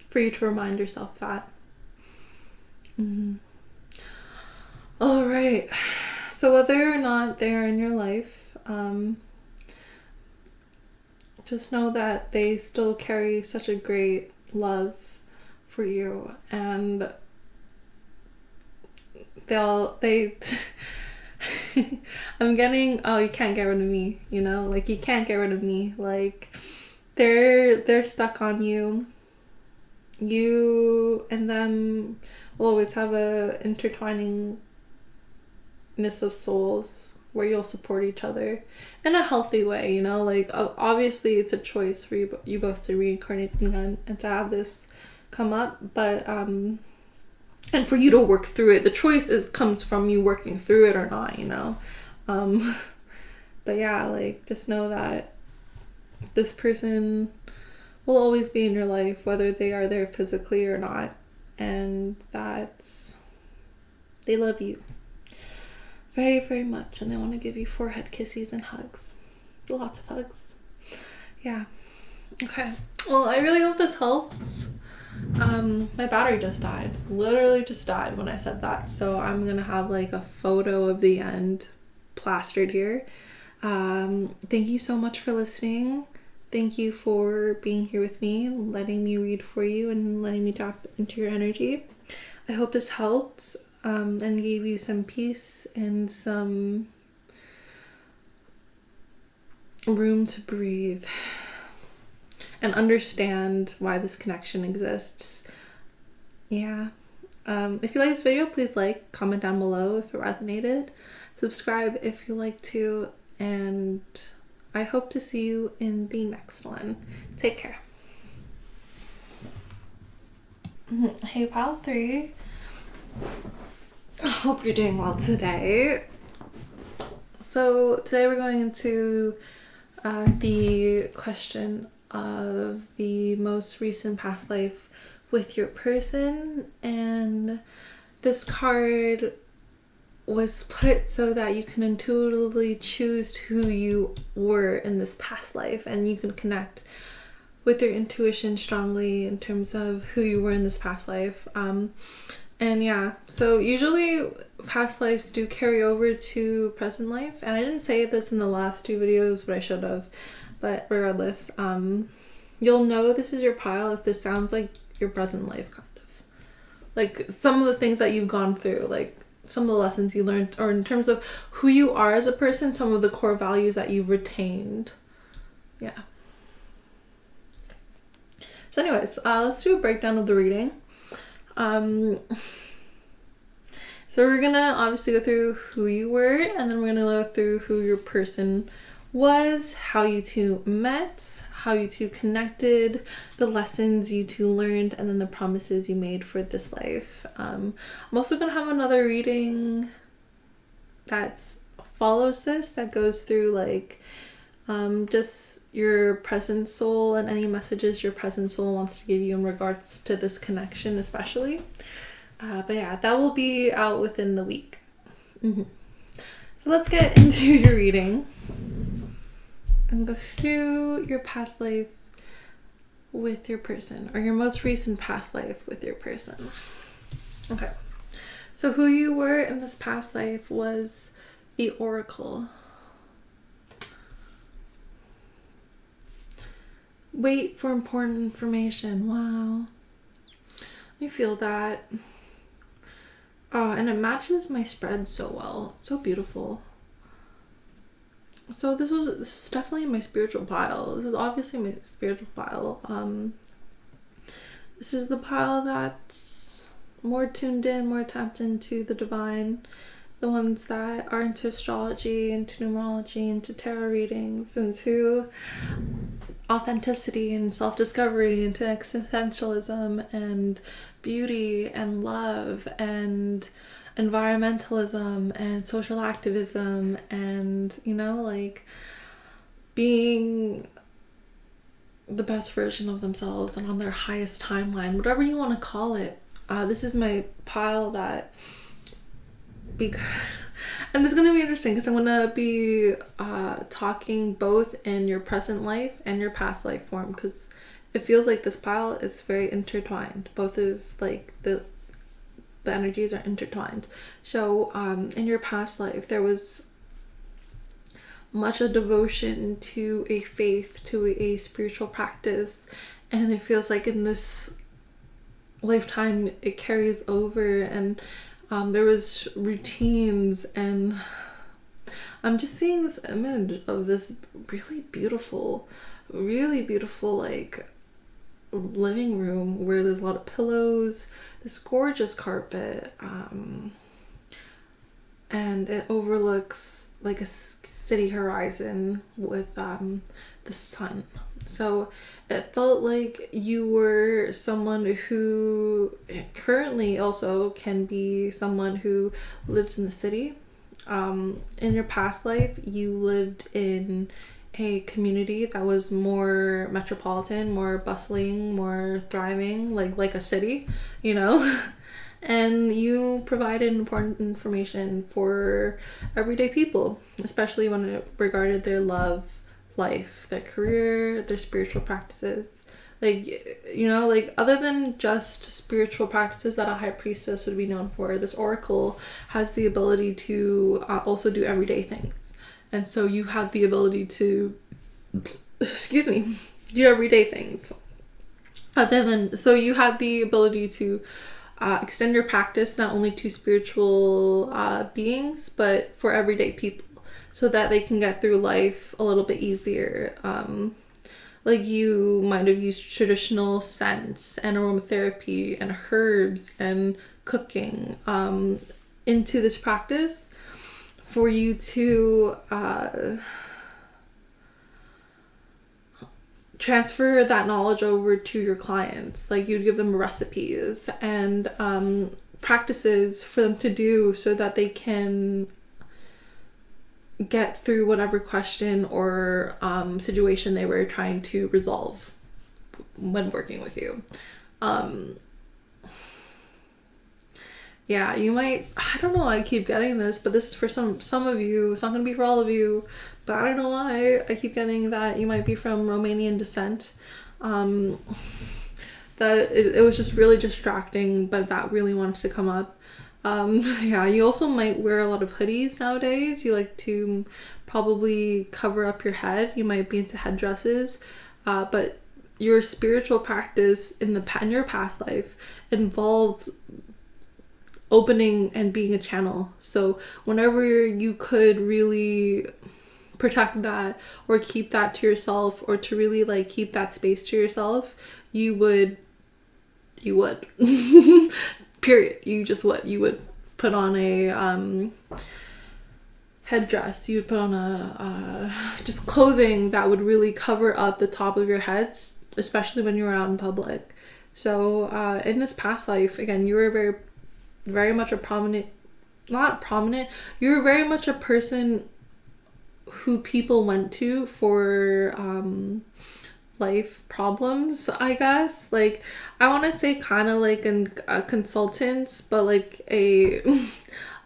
For you to remind yourself that. All right. So whether or not they are in your life, just know that they still carry such a great love for you, and they I'm getting, oh, you can't get rid of me, you know, like you can't get rid of me, like they're stuck on you. You and them will always have a intertwiningness of souls where you'll support each other in a healthy way, you know, like obviously it's a choice for you both to reincarnate and to have this come up, but and for you to work through it. The choice comes from you working through it or not, you know. But yeah, like just know that this person will always be in your life, whether they are there physically or not, and that they love you very, very much, and they want to give you forehead kisses and hugs. Lots of hugs. Yeah. Okay. Well, I really hope this helps. My battery just died. Literally just died when I said that. So I'm gonna have like a photo of the end plastered here. Thank you so much for listening. Thank you for being here with me, letting me read for you and letting me tap into your energy. I hope this helped and gave you some peace and some room to breathe and understand why this connection exists. Yeah. If you like this video, please like, comment down below if it resonated, subscribe if you like to, and I hope to see you in the next one. Take care. Hey, pile 3. I hope you're doing well today. So today we're going into the question of the most recent past life with your person, and this card was put so that you can intuitively choose who you were in this past life, and you can connect with your intuition strongly in terms of who you were in this past life. And yeah, so usually past lives do carry over to present life, and I didn't say this in the last 2 videos, but I should have. But regardless, you'll know this is your pile if this sounds like your present life, kind of like some of the things that you've gone through, like some of the lessons you learned, or in terms of who you are as a person, some of the core values that you've retained. Yeah. So anyways, let's do a breakdown of the reading. So we're gonna obviously go through who you were, and then we're gonna go through who your person was, how you two met, how you two connected, the lessons you two learned, and then the promises you made for this life. I'm also gonna have another reading that follows this, that goes through like just your present soul and any messages your present soul wants to give you in regards to this connection especially. But yeah, that will be out within the week. So let's get into your reading and go through your past life with your person, or your most recent past life with your person. Okay, so who you were in this past life was the Oracle. Wait for important information. Wow. I feel that. Oh, and it matches my spread so well. It's so beautiful. So this is definitely my spiritual pile. This is obviously my spiritual pile. This is the pile that's more tuned in, more tapped into the divine. The ones that are into astrology, into numerology, into tarot readings, into authenticity and self-discovery, into existentialism and beauty and love and environmentalism and social activism, and like being the best version of themselves and on their highest timeline, whatever you want to call it. This is my pile that and this is going to be interesting because I'm going to be talking both in your present life and your past life form, because it feels like this pile is very intertwined. Both of like the energies are intertwined. So in your past life there was much a devotion to a faith, to a spiritual practice, and it feels like in this lifetime it carries over, and there was routines, and I'm just seeing this image of this really beautiful like living room where there's a lot of pillows, this gorgeous carpet, and it overlooks like a city horizon with the sun. So it felt like you were someone who currently also can be someone who lives in the city. In your past life, you lived in a community that was more metropolitan, more bustling, more thriving, like a city, and you provided important information for everyday people, especially when it regarded their love life, their career, their spiritual practices. Like other than just spiritual practices that a high priestess would be known for, this oracle has the ability to also do everyday things. And so you have the ability to do everyday things. So you have the ability to extend your practice not only to spiritual beings, but for everyday people, so that they can get through life a little bit easier. Like you might have used traditional scents and aromatherapy and herbs and cooking into this practice for you to transfer that knowledge over to your clients. Like you'd give them recipes and practices for them to do so that they can get through whatever question or situation they were trying to resolve when working with you. Yeah, you might, I don't know why I keep getting this, but this is for some of you. It's not going to be for all of you, but I don't know why I keep getting that you might be from Romanian descent. That it was just really distracting, but that really wants to come up. Yeah, you also might wear a lot of hoodies nowadays. You like to probably cover up your head. You might be into headdresses, but your spiritual practice in your past life involved opening and being a channel. So whenever you could really protect that or keep that to yourself, or to really like keep that space to yourself, you would period. You would put on a headdress. You'd put on a just clothing that would really cover up the top of your heads, especially when you were out in public. So in this past life, again, you were very much a you were very much a person who people went to for life problems, I guess. Like, I want to say kind of like a consultant, but like a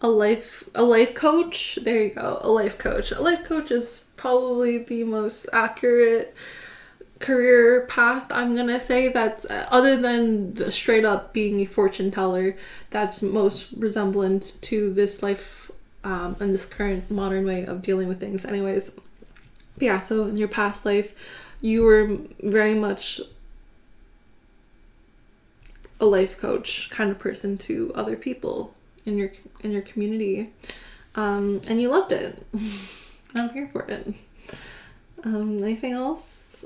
life coach. There you go, a life coach. A life coach is probably the most accurate career path, I'm gonna say, that's other than the straight up being a fortune teller, that's most resemblant to this life and this current modern way of dealing with things. Anyways, yeah, so in your past life you were very much a life coach kind of person to other people in your community, and you loved it. I'm here for it. Anything else?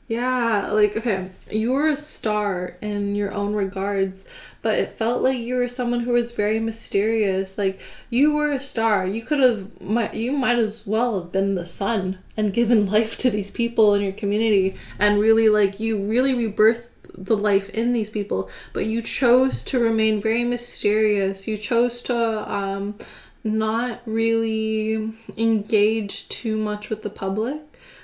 Yeah, like, okay, you were a star in your own regards, but it felt like you were someone who was very mysterious. Like, you were a star. You might as well have been the sun and given life to these people in your community, and really, like, you really rebirthed the life in these people, but you chose to remain very mysterious. You chose to not really engage too much with the public.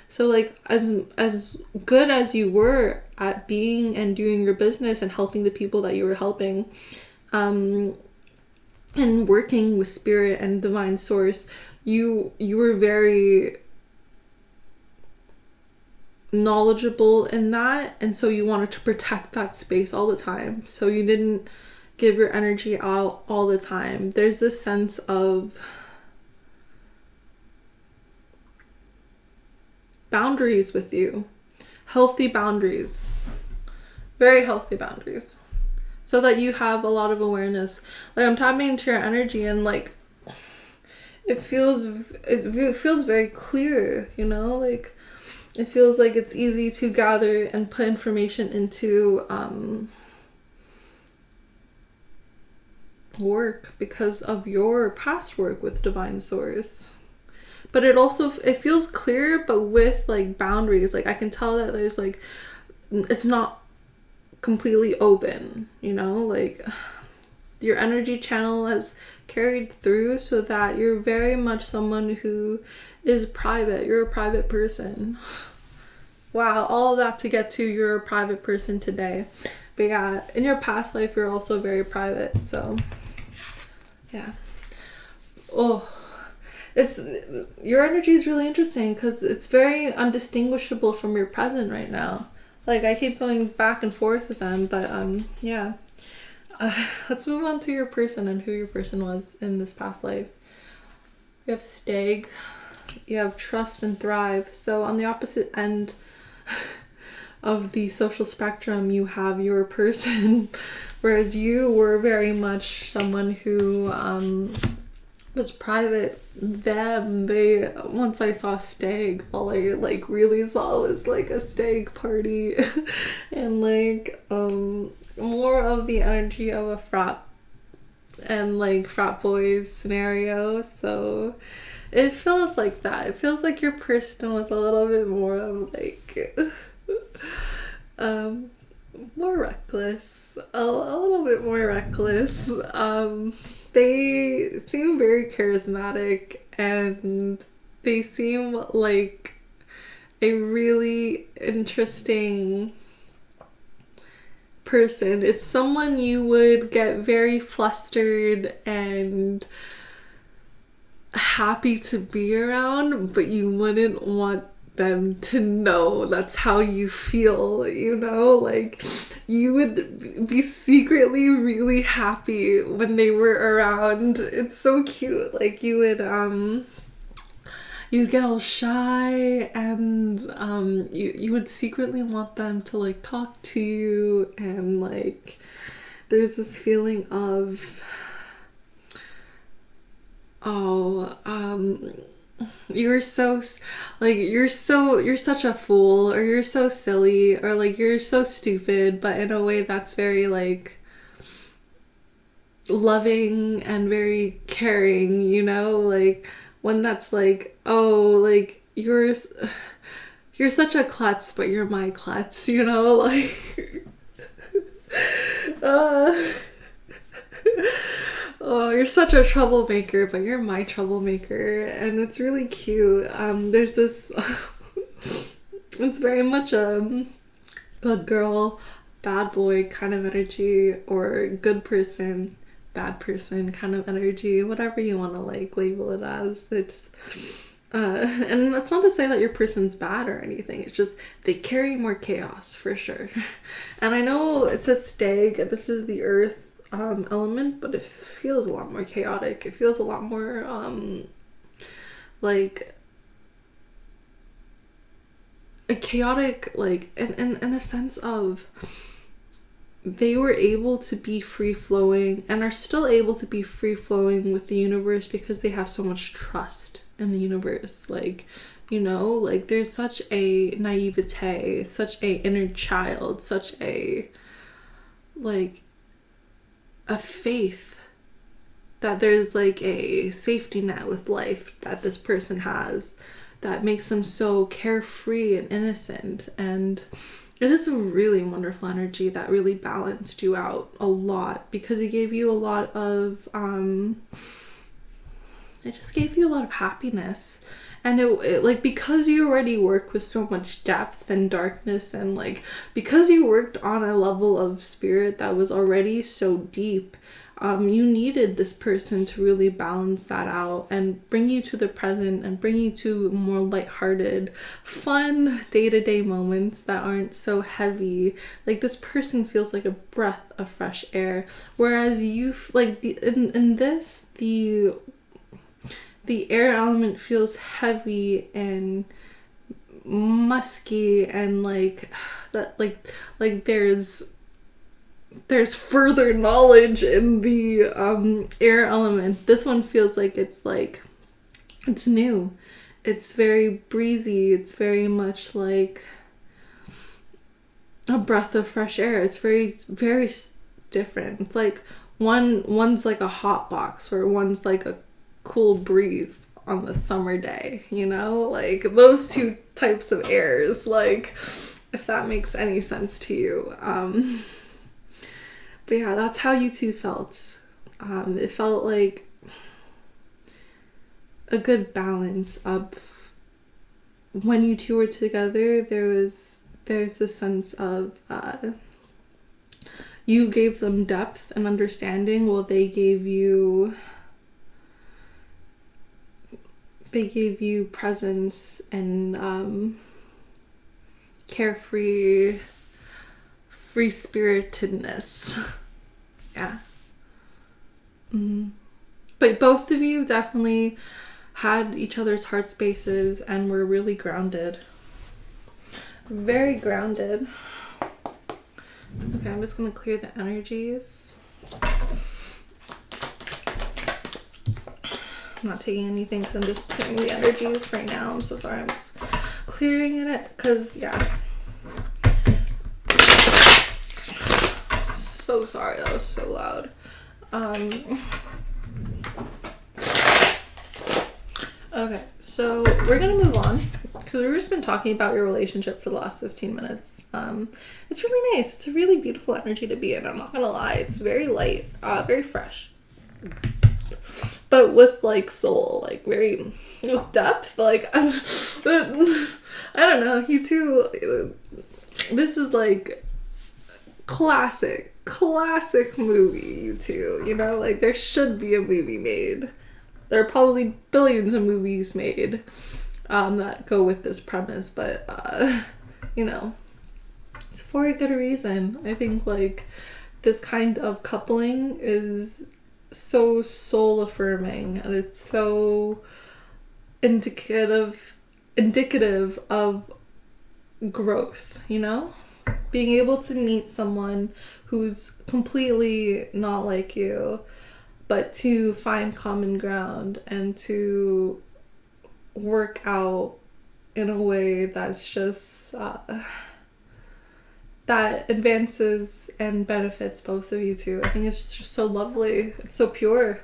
So like, as good as you were at being and doing your business and helping the people that you were helping, and working with spirit and divine source, you were very knowledgeable in that, and so you wanted to protect that space all the time. So you didn't give your energy out all the time. There's this sense of boundaries with you. Healthy boundaries. Very healthy boundaries. So that you have a lot of awareness. Like, I'm tapping into your energy, and like, it feels very clear, you know? Like, it feels like it's easy to gather and put information into work because of your past work with divine source. But it feels clear, but with like boundaries. Like, I can tell that there's like, it's not completely open, you know? Like, your energy channel has carried through so that you're very much someone who is private. You're a private person. Wow, all of that to get to you're a private person today. But yeah, in your past life you're also very private. So yeah. Oh, your energy is really interesting because it's very undistinguishable from your present right now. Like, I keep going back and forth with them, but yeah. Let's move on to your person and who your person was in this past life. You have Stag. You have Trust and Thrive. So on the opposite end of the social spectrum, you have your person, whereas you were very much someone who was private. Once I saw Stag, all I like really saw was like a stag party and like more of the energy of a frat and like frat boys scenario. So It feels like that. It feels like your person was a little bit more of like more reckless. A little bit more reckless. They seem very charismatic, and they seem like a really interesting person. It's someone you would get very flustered and happy to be around, but you wouldn't want them to know that's how you feel, you know? Like, you would be secretly really happy when they were around. It's so cute. Like, you'd get all shy, and you would secretly want them to like talk to you, and like there's this feeling of you're so like you're such a fool, or you're so silly, or like you're so stupid, but in a way that's very like loving and very caring, you know? Like when that's like, oh, like you're such a klutz, but you're my klutz, you know? Like oh, you're such a troublemaker, but you're my troublemaker. And it's really cute. There's this it's very much a good girl, bad boy kind of energy, or good person, bad person kind of energy, whatever you want to like label it as. It's and that's not to say that your person's bad or anything. It's just they carry more chaos for sure. And I know it says stag, this is the earth element, but it feels a lot more chaotic. It feels a lot more like a chaotic, like in a sense of they were able to be free-flowing and are still able to be free-flowing with the universe because they have so much trust in the universe. Like, you know, like there's such a naivete, such a inner child, such a like a faith that there's like a safety net with life that this person has that makes them so carefree and innocent. And it is a really wonderful energy that really balanced you out a lot, because it gave you a lot of it just gave you a lot of happiness. And it like, because you already work with so much depth and darkness, and like because you worked on a level of spirit that was already so deep, you needed this person to really balance that out and bring you to the present and bring you to more lighthearted, fun day-to-day moments that aren't so heavy. Like this person feels like a breath of fresh air, whereas you like in this the air element feels heavy and musky, and like that like there's further knowledge in the air element. This one feels like it's new. It's very breezy. It's very much like a breath of fresh air. It's very, very different. It's like one's like a hot box, or one's like a cool breeze on the summer day, you know? Like those two types of airs, like if that makes any sense to you. But yeah, that's how you two felt. It felt like a good balance of when you two were together. There's a sense of you gave them depth and understanding, while they gave you presence and carefree, free-spiritedness. Yeah. But both of you definitely had each other's heart spaces and were really grounded. Very grounded. Okay, I'm just gonna clear the energies. I'm not taking anything because I'm just clearing the energies right now. I'm so sorry. I'm just clearing it because, yeah. So sorry. That was so loud. Okay, so we're gonna move on because we've just been talking about your relationship for the last 15 minutes. It's really nice. It's a really beautiful energy to be in. I'm not gonna lie. It's very light, very fresh, but with like soul, like very with depth. Like I don't know. You two. This is like classic movie. You two. You know, like there should be a movie made. There are probably billions of movies made that go with this premise, but, you know, it's for a good reason. I think, like, this kind of coupling is so soul-affirming, and it's so indicative of growth, you know? Being able to meet someone who's completely not like you, but to find common ground and to work out in a way that's just that advances and benefits both of you two. I think it's just so lovely. It's so pure.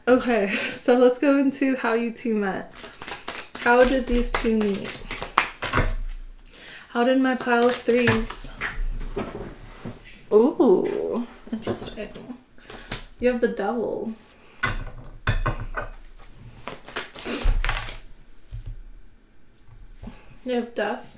Okay, so let's go into how you two met. How did these two meet? How did my pile of threes? Ooh, interesting. You have the devil. You have death.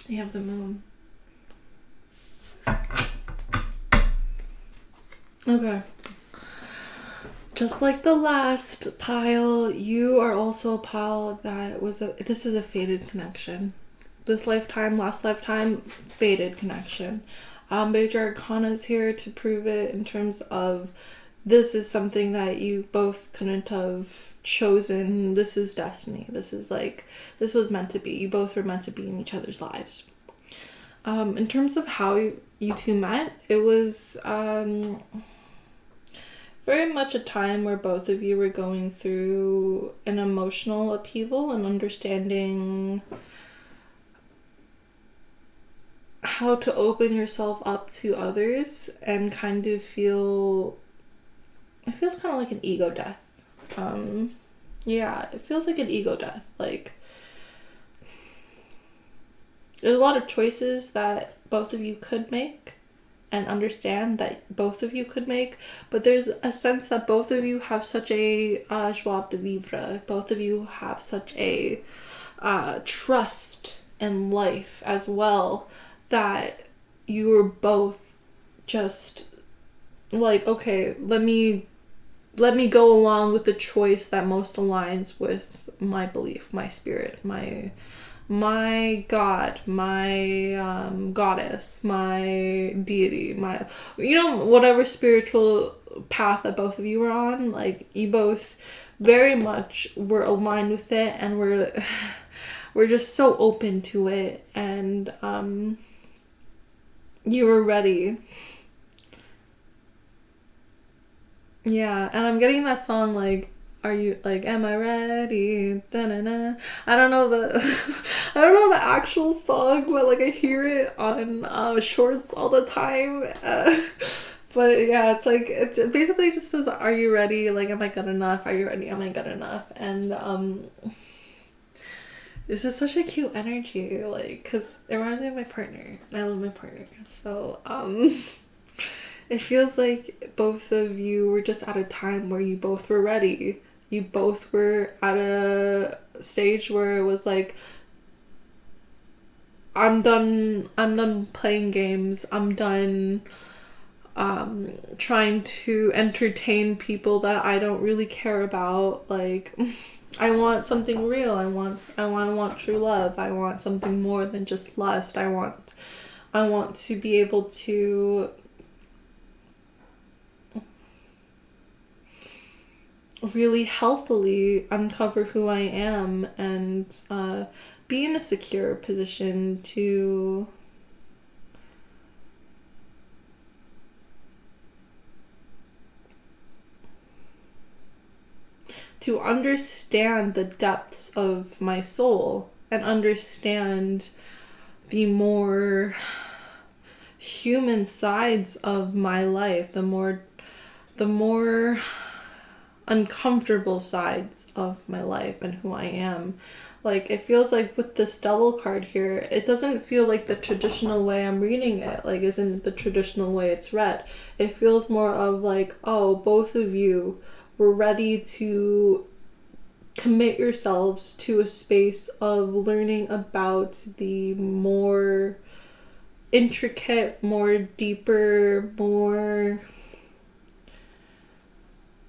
You have the moon. Okay. Just like the last pile, you are also a pile that this is a fated connection. This lifetime, last lifetime, fated connection. Major Arcana is here to prove it in terms of this is something that you both couldn't have chosen. This is destiny. This was meant to be. You both were meant to be in each other's lives. In terms of how you two met, it was very much a time where both of you were going through an emotional upheaval and understanding how to open yourself up to others and kind of it feels kind of like an ego death. Yeah, it feels like an ego death. Like, there's a lot of choices that both of you could make and understand that both of you could make, but there's a sense that both of you have such a joie de vivre. Both of you have such a trust in life as well, that you were both just like, okay, let me go along with the choice that most aligns with my belief, my spirit, my God, my goddess, my deity, my, you know, whatever spiritual path that both of you were on. Like, you both very much were aligned with it, and we're just so open to it, and you were ready. Yeah, and I'm getting that song, like, are you, like, am I ready? Da-na-na. I don't know the actual song, but like I hear it on shorts all the time. But yeah, it's like, it basically just says, are you ready? Like, am I good enough? Are you ready? Am I good enough? And this is such a cute energy, like, because it reminds me of my partner, and I love my partner. So it feels like both of you were just at a time where you both were ready. You both were at a stage where it was like, I'm done playing games. I'm done trying to entertain people that I don't really care about. Like, I want something real. I want true love. I want something more than just lust. I want to be able to really healthily uncover who I am and be in a secure position to understand the depths of my soul and understand the more human sides of my life, the more uncomfortable sides of my life and who I am. Like, it feels like with this devil card here, it doesn't feel like the traditional way I'm reading it, like isn't the traditional way it's read. It feels more of like, oh, both of you were ready to commit yourselves to a space of learning about the more intricate, more deeper, more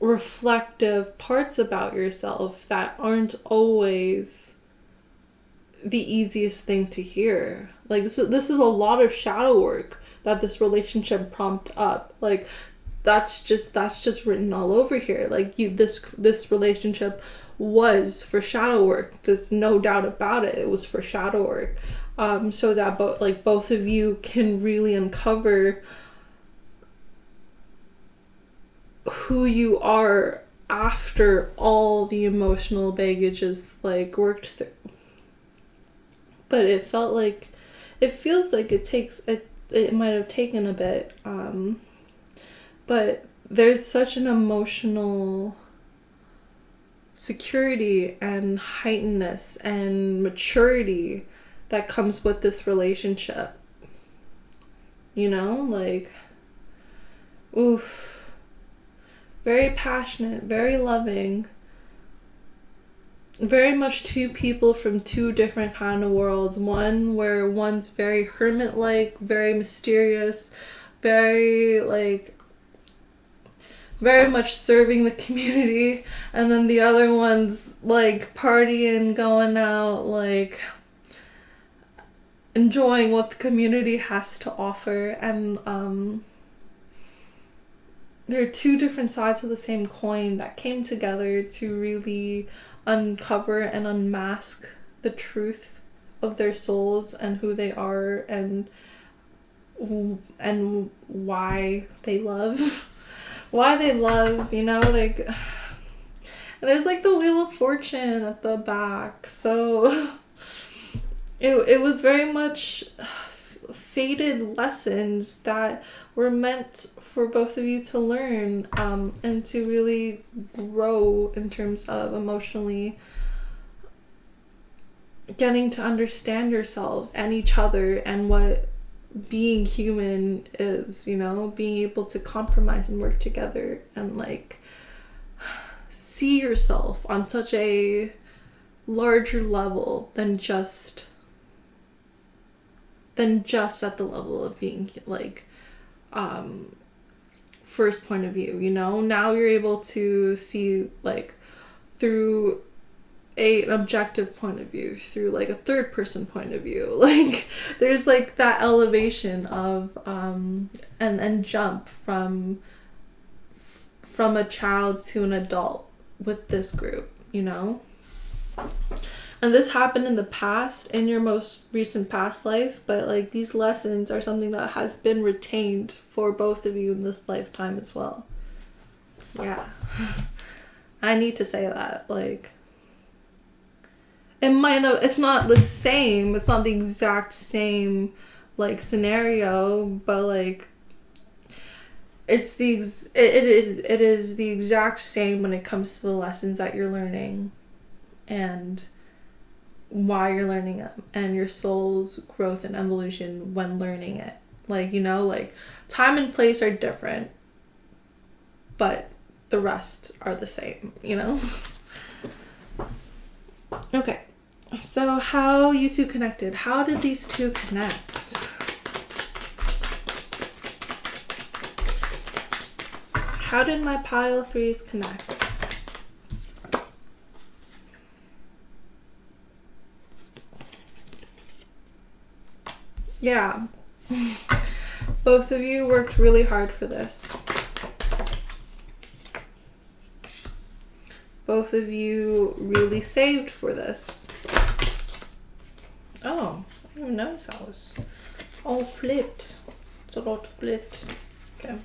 reflective parts about yourself that aren't always the easiest thing to hear. Like, this is a lot of shadow work that this relationship prompt up. Like, that's just written all over here. Like, this relationship was for shadow work. There's no doubt about it. It was for shadow work. So that both of you can really uncover who you are after all the emotional baggage is like worked through. But it feels like it might have taken a bit, but there's such an emotional security and heightenedness and maturity that comes with this relationship, you know, like, oof, very passionate, very loving, very much two people from two different kind of worlds. One where one's very hermit-like, very mysterious, very much serving the community, and then the other one's like partying, going out, like enjoying what the community has to offer. And there are two different sides of the same coin that came together to really uncover and unmask the truth of their souls and who they are and why they love. Why they love, you know, like, and there's like the Wheel of Fortune at the back. So it was very much fated lessons that were meant for both of you to learn, and to really grow in terms of emotionally getting to understand yourselves and each other and what being human is, you know, being able to compromise and work together and like see yourself on such a larger level than just at the level of being like first point of view, you know. Now you're able to see like through an objective point of view, through like a third person point of view. Like there's like that elevation of and jump from a child to an adult with this group, you know. And this happened in the past, in your most recent past life, but like these lessons are something that has been retained for both of you in this lifetime as well. Yeah. I need to say that, like, it's not the same, it's not the exact same like scenario, but like it is the exact same when it comes to the lessons that you're learning and why you're learning them and your soul's growth and evolution when learning it. Like, you know, like time and place are different, but the rest are the same, you know. Okay, so how you two connected? How did these two connect? How did my pile of threes connect? Yeah. Both of you worked really hard for this. Both of you really saved for this. Oh, I didn't even notice that was all flipped. It's a lot flipped. Okay.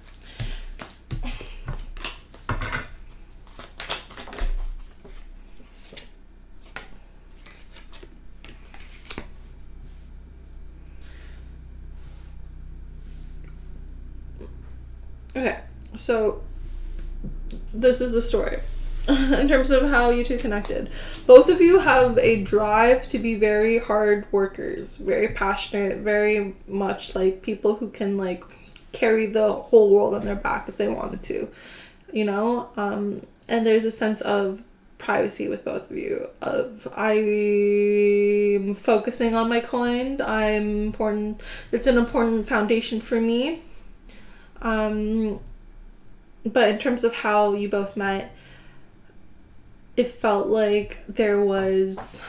Okay, so this is the story. In terms of how you two connected, both of you have a drive to be very hard workers, very passionate, very much like people who can like carry the whole world on their back if they wanted to, you know. And there's a sense of privacy with both of you, of I'm focusing on my coin, I'm important, it's an important foundation for me. But in terms of how you both met, it felt like there was...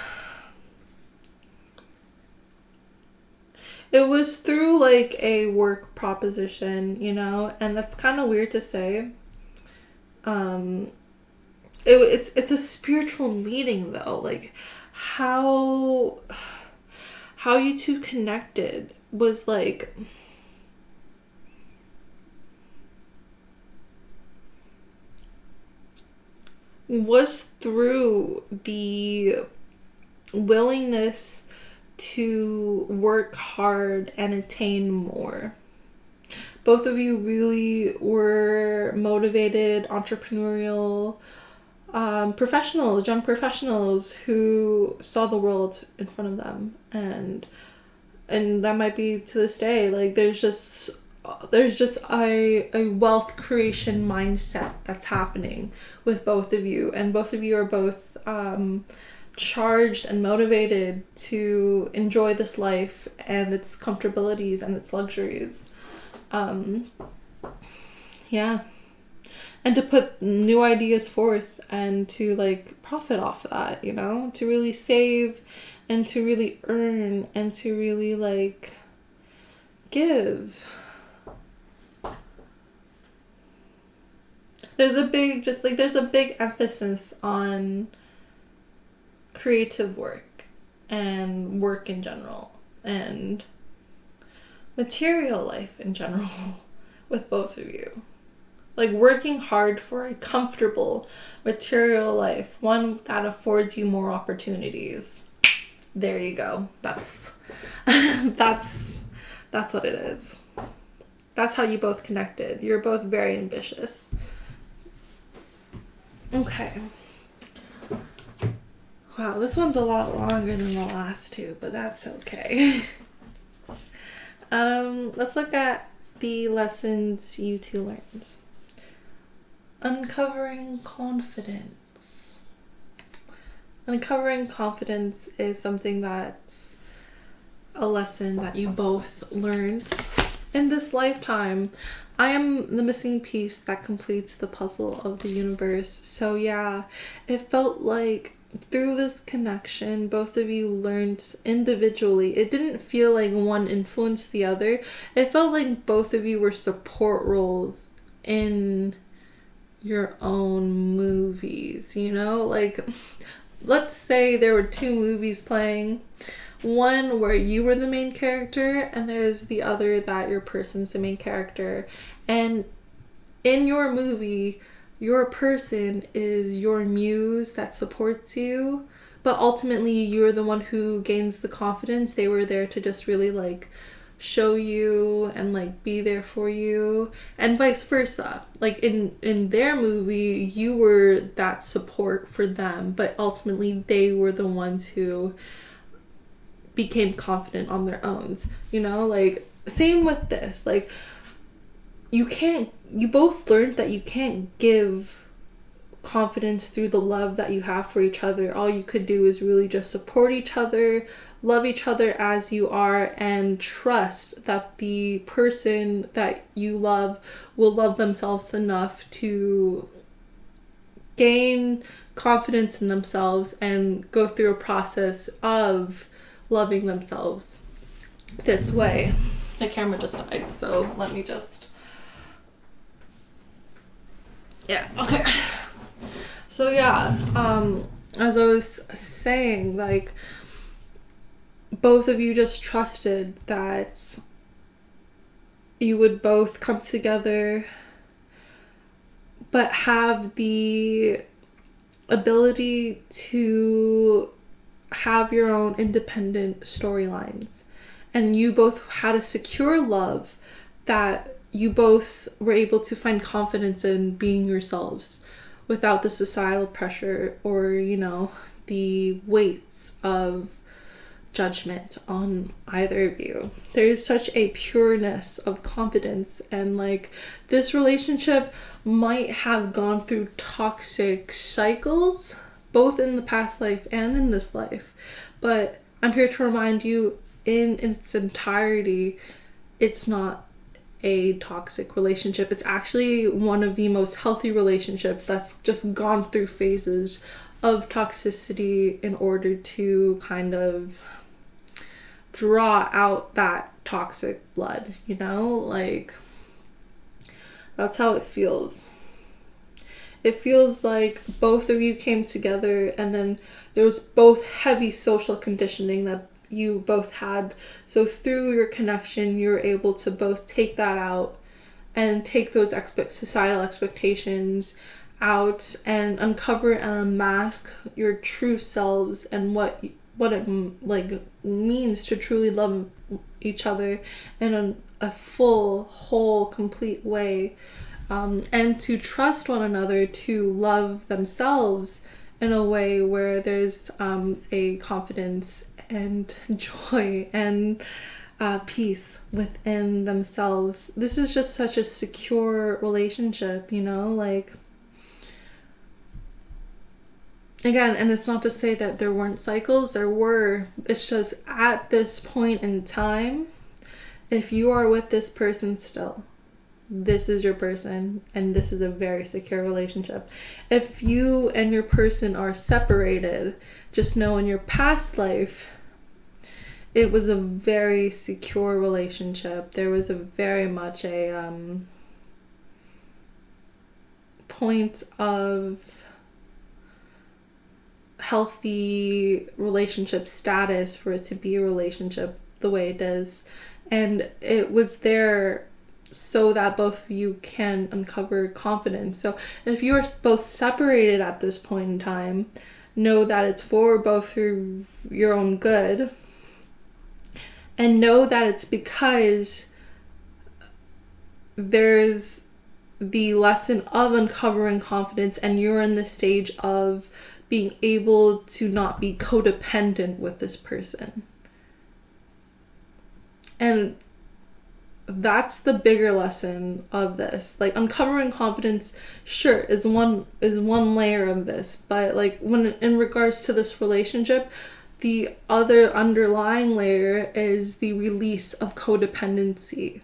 It was through, like, a work proposition, you know? And that's kind of weird to say. It's a spiritual meeting, though. Like, how you two connected was, like... was through the willingness to work hard and attain more. Both of you really were motivated, entrepreneurial, professionals, young professionals who saw the world in front of them, and that might be to this day. Like, there's just a wealth creation mindset that's happening with both of you, and both of you are both charged and motivated to enjoy this life and its comfortabilities and its luxuries. Yeah, and to put new ideas forth and to like profit off that, you know, to really save and to really earn and to really like give. There's a big emphasis on creative work and work in general and material life in general with both of you. Like, working hard for a comfortable material life, one that affords you more opportunities. There you go. That's what it is. That's how you both connected. You're both very ambitious. Okay. Wow, this one's a lot longer than the last two, but that's okay. Let's look at the lessons you two learned. Uncovering confidence. Uncovering confidence is something that's a lesson that you both learned in this lifetime. I am the missing piece that completes the puzzle of the universe. So yeah, it felt like through this connection, both of you learned individually. It didn't feel like one influenced the other. It felt like both of you were support roles in your own movies, you know? Like, let's say there were two movies playing. One where you were the main character, and there's the other that your person's the main character. And in your movie, your person is your muse that supports you, but ultimately you're the one who gains the confidence. They were there to just really like show you and like be there for you, and vice versa. Like in their movie, you were that support for them, but ultimately they were the ones who became confident on their own, you know? Like, same with this. Like, you both learned that you can't give confidence through the love that you have for each other. All you could do is really just support each other, love each other as you are, and trust that the person that you love will love themselves enough to gain confidence in themselves and go through a process of loving themselves this way. My camera just died, so let me just... Yeah, okay. So yeah, as I was saying, like, both of you just trusted that you would both come together, but have the ability to have your own independent storylines. And you both had a secure love that you both were able to find confidence in being yourselves without the societal pressure or, you know, the weights of judgment on either of you. There's such a pureness of confidence, and like this relationship might have gone through toxic cycles both in the past life and in this life, but I'm here to remind you in its entirety, it's not a toxic relationship. It's actually one of the most healthy relationships that's just gone through phases of toxicity in order to kind of draw out that toxic blood, you know? Like, that's how it feels. It feels like both of you came together and then there was both heavy social conditioning that you both had. So through your connection, you were able to both take that out and take those societal expectations out and uncover and unmask your true selves and what it like means to truly love each other in a full, whole, complete way, and to trust one another to love themselves in a way where there's a confidence and joy and peace within themselves. This is just such a secure relationship, you know, like, again, and it's not to say that there weren't cycles, there were. It's just at this point in time, if you are with this person still, this is your person, and this is a very secure relationship. If you and your person are separated, just know in your past life, it was a very secure relationship. There was a very much a point of healthy relationship status for it to be a relationship the way it is, and it was there so that both of you can uncover confidence. So if you are both separated at this point in time, know that it's for both your own good, and know that it's because there's the lesson of uncovering confidence, and you're in the stage of being able to not be codependent with this person. And that's the bigger lesson of this. Like, uncovering confidence, sure, is one layer of this, but like when in regards to this relationship, the other underlying layer is the release of codependency.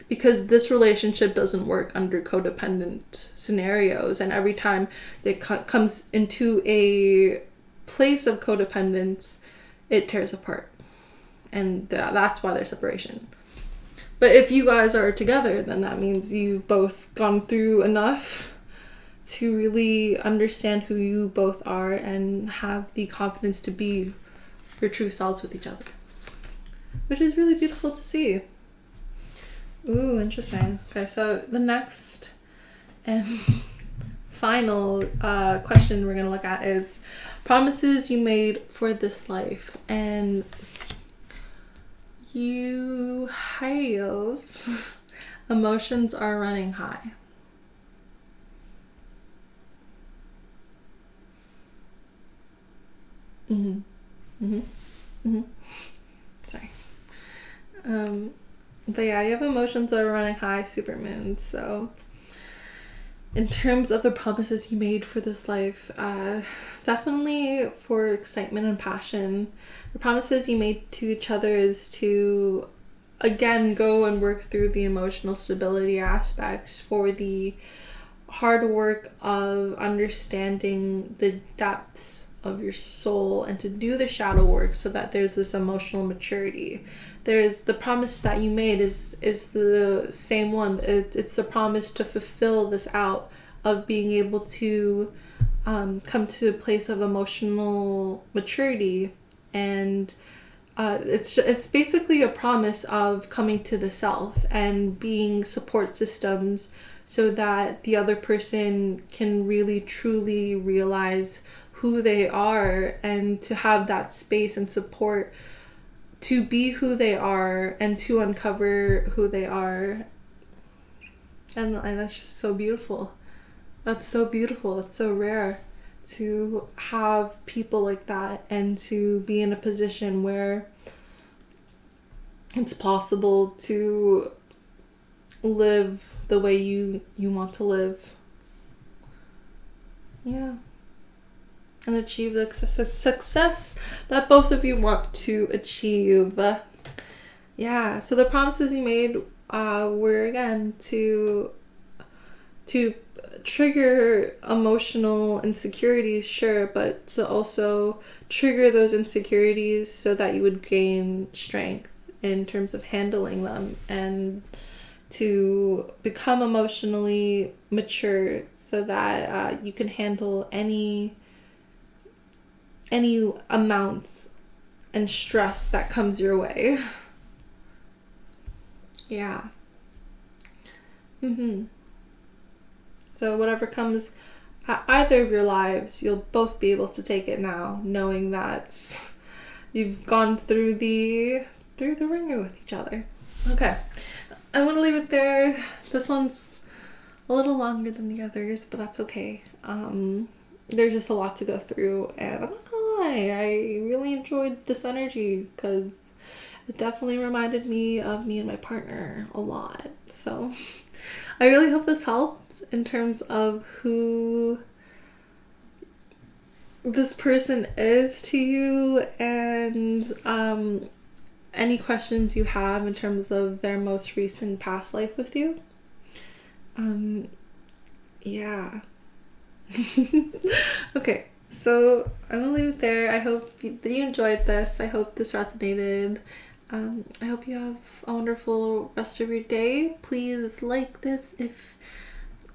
Because this relationship doesn't work under codependent scenarios, and every time it comes into a place of codependence, it tears apart, and that's why there's separation. But if you guys are together, then that means you've both gone through enough to really understand who you both are and have the confidence to be your true selves with each other, which is really beautiful to see. Ooh, interesting. Okay, so the next and final question we're going to look at is promises you made for this life. And you have emotions are running high. Sorry. But yeah, you have emotions that are running high, supermoon. So in terms of the promises you made for this life, definitely for excitement and passion. The promises you made to each other is to, again, go and work through the emotional stability aspects, for the hard work of understanding the depths of your soul, and to do the shadow work so that there's this emotional maturity. There's the promise that you made is the same one. It's the promise to fulfill this out of being able to come to a place of emotional maturity, and it's basically a promise of coming to the self and being support systems so that the other person can really truly realize who they are, and to have that space and support to be who they are and to uncover who they are. And that's just so beautiful. That's so beautiful. It's so rare to have people like that and to be in a position where it's possible to live the way you want to live. Yeah. And achieve the success that both of you want to achieve. Yeah, so the promises you made were, again, to trigger emotional insecurities, sure, but to also trigger those insecurities so that you would gain strength in terms of handling them, and to become emotionally mature so that you can handle any amounts and stress that comes your way. Yeah. So whatever comes at either of your lives, you'll both be able to take it now, knowing that you've gone through the ringer with each other. Okay, I'm gonna leave it there. This one's a little longer than the others, but that's okay. There's just a lot to go through, and I'm not gonna lie, I really enjoyed this energy because it definitely reminded me of me and my partner a lot. So I really hope this helps in terms of who this person is to you, and any questions you have in terms of their most recent past life with you. Yeah. Okay, so I'm gonna leave it there. I hope that you enjoyed this. I hope this resonated. I hope you have a wonderful rest of your day. Please like this if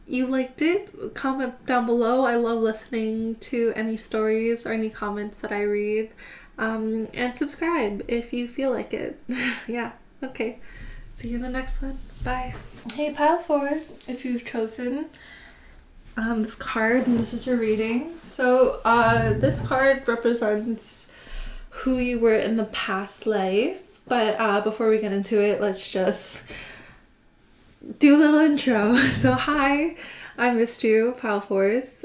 you liked it. Comment down below. I love listening to any stories or any comments that I read. And subscribe if you feel like it. Yeah, okay. See you in the next one. Bye. Hey, pile 4, if you've chosen this card and this is your reading. So this card represents who you were in the past life. But before we get into it, let's just do a little intro. So hi, I missed you, pile 4s.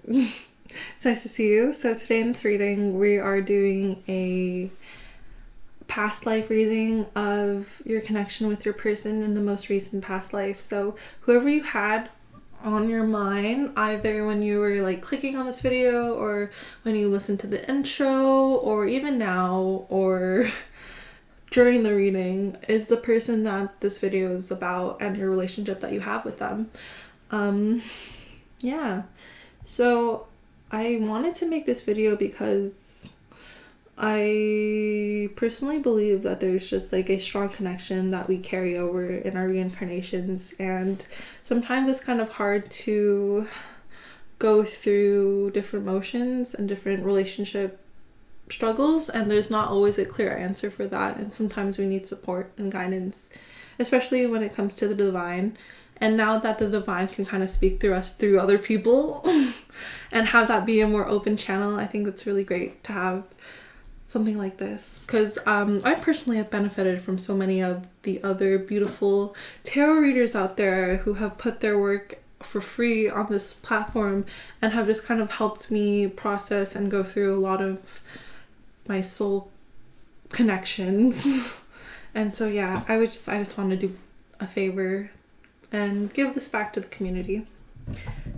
It's nice to see you. So today in this reading, we are doing a past life reading of your connection with your person in the most recent past life. So whoever you had on your mind, either when you were like clicking on this video or when you listened to the intro or even now or during the reading, is the person that this video is about and your relationship that you have with them. Yeah, so I wanted to make this video because I personally believe that there's just like a strong connection that we carry over in our reincarnations, and sometimes it's kind of hard to go through different emotions and different relationship struggles, and there's not always a clear answer for that, and sometimes we need support and guidance, especially when it comes to the divine. And now that the divine can kind of speak through us through other people and have that be a more open channel, I think it's really great to have something like this, because I personally have benefited from so many of the other beautiful tarot readers out there who have put their work for free on this platform and have just kind of helped me process and go through a lot of my soul connections. And so yeah, I just want to do a favor and give this back to the community.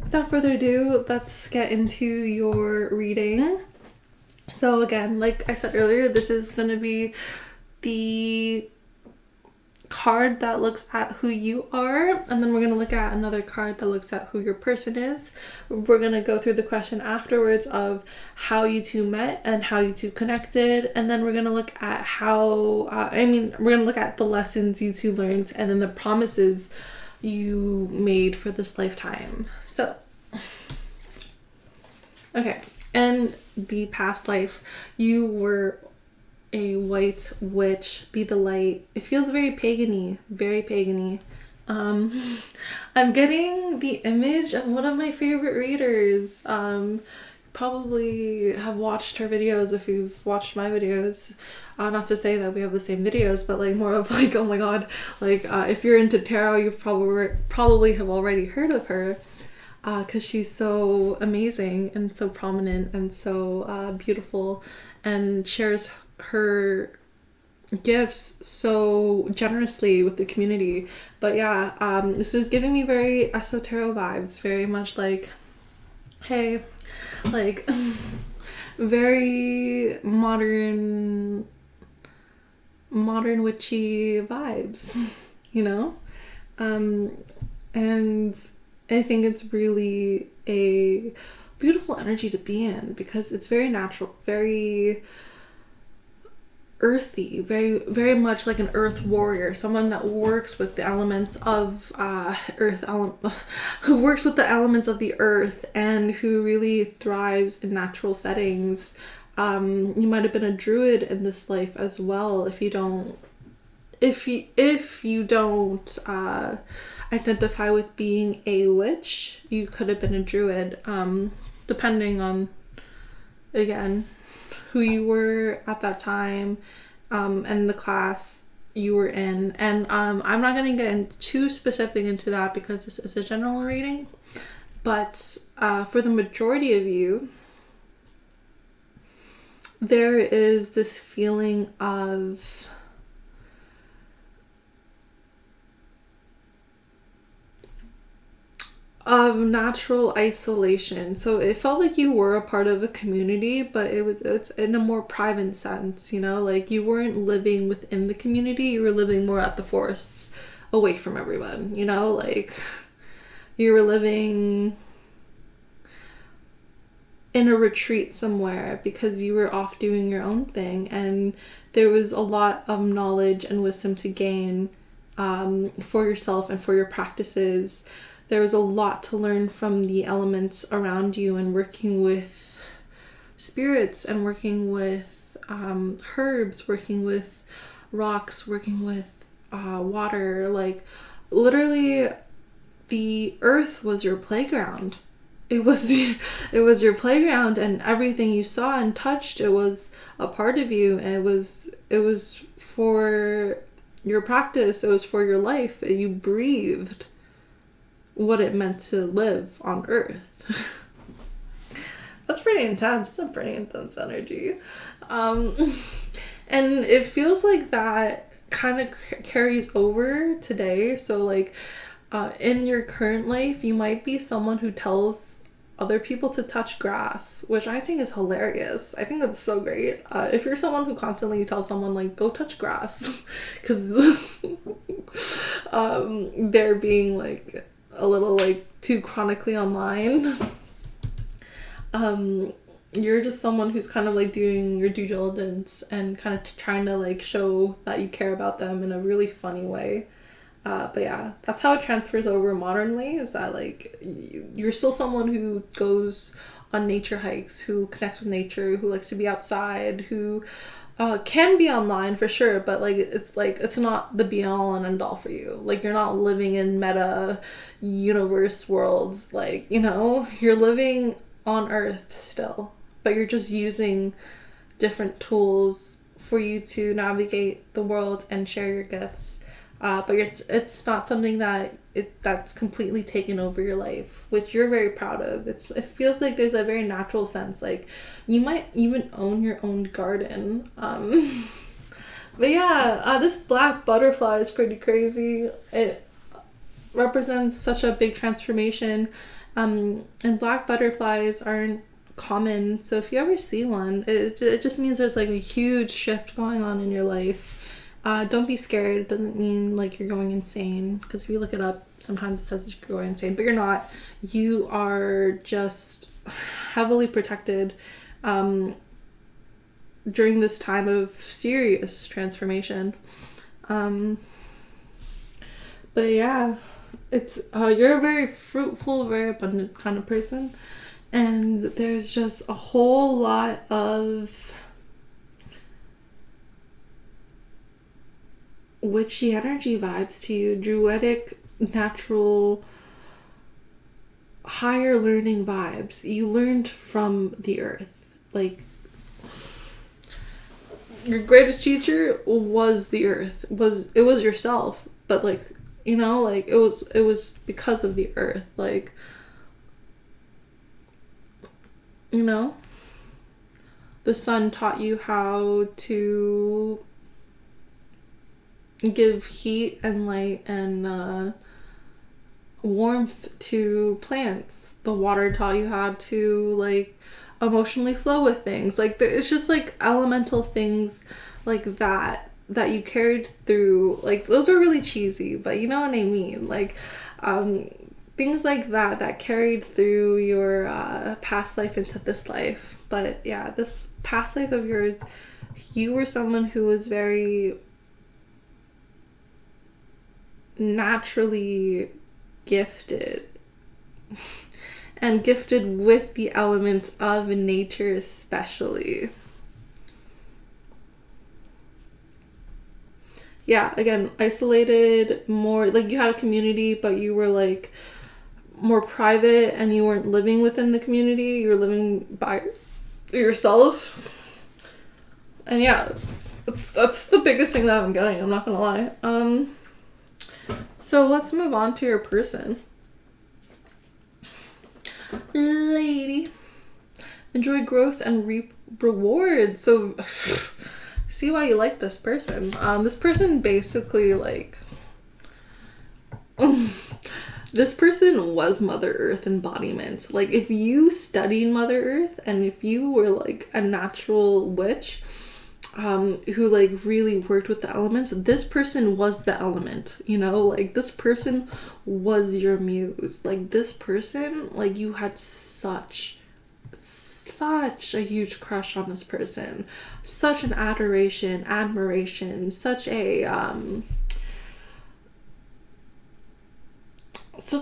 Without further ado, let's get into your reading. So again, like I said earlier, this is going to be the card that looks at who you are, and then we're going to look at another card that looks at who your person is. We're going to go through the question afterwards of how you two met and how you two connected, and then we're going to look at how we're going to look at the lessons you two learned and then the promises you made for this lifetime. So okay, in the past life you were a white witch, be the light. It feels very pagan-y, very pagan-y. I'm getting the image of one of my favorite readers, probably have watched her videos if you've watched my videos. Not to say that we have the same videos, but like more of like, oh my god, like if you're into tarot, you've probably have already heard of her, because she's so amazing and so prominent and so beautiful, and shares her gifts so generously with the community. But yeah, this is giving me very esoteric vibes, very much like, hey, like very modern witchy vibes, you know? And I think it's really a beautiful energy to be in, because it's very natural, very earthy, very much like an earth warrior, someone that works with the elements of who works with the elements of the earth, and who really thrives in natural settings. You might have been a druid in this life as well, if you don't identify with being a witch. You could have been a druid, depending on, again, who you were at that time, and the class you were in. And I'm not going to get too specific into that, because this is a general reading. But for the majority of you, there is this feeling of natural isolation. So it felt like you were a part of a community, but it's in a more private sense, you know, like you weren't living within the community, you were living more at the forests, away from everyone, you know, like you were living in a retreat somewhere because you were off doing your own thing, and there was a lot of knowledge and wisdom to gain for yourself and for your practices. There was a lot to learn from the elements around you, and working with spirits, and working with herbs, working with rocks, working with water. Like literally the earth was your playground. It was your playground, and everything you saw and touched, it was a part of you, and it was for your practice, it was for your life. You breathed what it meant to live on earth. That's pretty intense. It's a pretty intense energy. And it feels like that kind of carries over today. So like in your current life, you might be someone who tells other people to touch grass, which I think is hilarious. I think that's so great. If you're someone who constantly tells someone like, go touch grass, because they're being like a little like too chronically online, you're just someone who's kind of like doing your due diligence and kind of trying to like show that you care about them in a really funny way. But yeah, that's how it transfers over modernly, is that like you're still someone who goes on nature hikes, who connects with nature, who likes to be outside, who can be online for sure, but like it's not the be all and end all for you. Like you're not living in meta universe worlds, like, you know, you're living on earth still, but you're just using different tools for you to navigate the world and share your gifts. But it's not something that's completely taken over your life, which you're very proud of. It feels like there's a very natural sense, like you might even own your own garden. But yeah, this black butterfly is pretty crazy. It represents such a big transformation, and black butterflies aren't common. So if you ever see one, it just means there's like a huge shift going on in your life. Don't be scared. It doesn't mean like you're going insane, because if you look it up, sometimes it says you're going insane, but you're not. You are just heavily protected during this time of serious transformation. But yeah, it's you're a very fruitful, very abundant kind of person, and there's just a whole lot of witchy energy vibes to you, druidic, natural, higher learning vibes. You learned from the earth. Like, your greatest teacher was the earth. It was yourself, but like, you know, like it was because of the earth. Like, you know, the sun taught you how to give heat and light and warmth to plants. The water taught you how to like emotionally flow with things. Like, it's just like elemental things like that you carried through. Like, those are really cheesy, but you know what I mean. Like, things like that carried through your past life into this life. But yeah, this past life of yours, you were someone who was very naturally gifted and gifted with the elements of nature, especially. Yeah, again, isolated, more like you had a community, but you were like more private and you weren't living within the community. You were living by yourself. And yeah, that's the biggest thing that I'm getting, I'm not gonna lie. So let's move on to your person. Lady, enjoy growth and reap rewards. So see why you like this person. This person basically like this person was Mother Earth embodiment. Like, if you studied Mother Earth and if you were like a natural witch who like really worked with the elements, this person was the element, you know? Like, this person was your muse. Like, this person, like, you had such a huge crush on this person, such an admiration, such a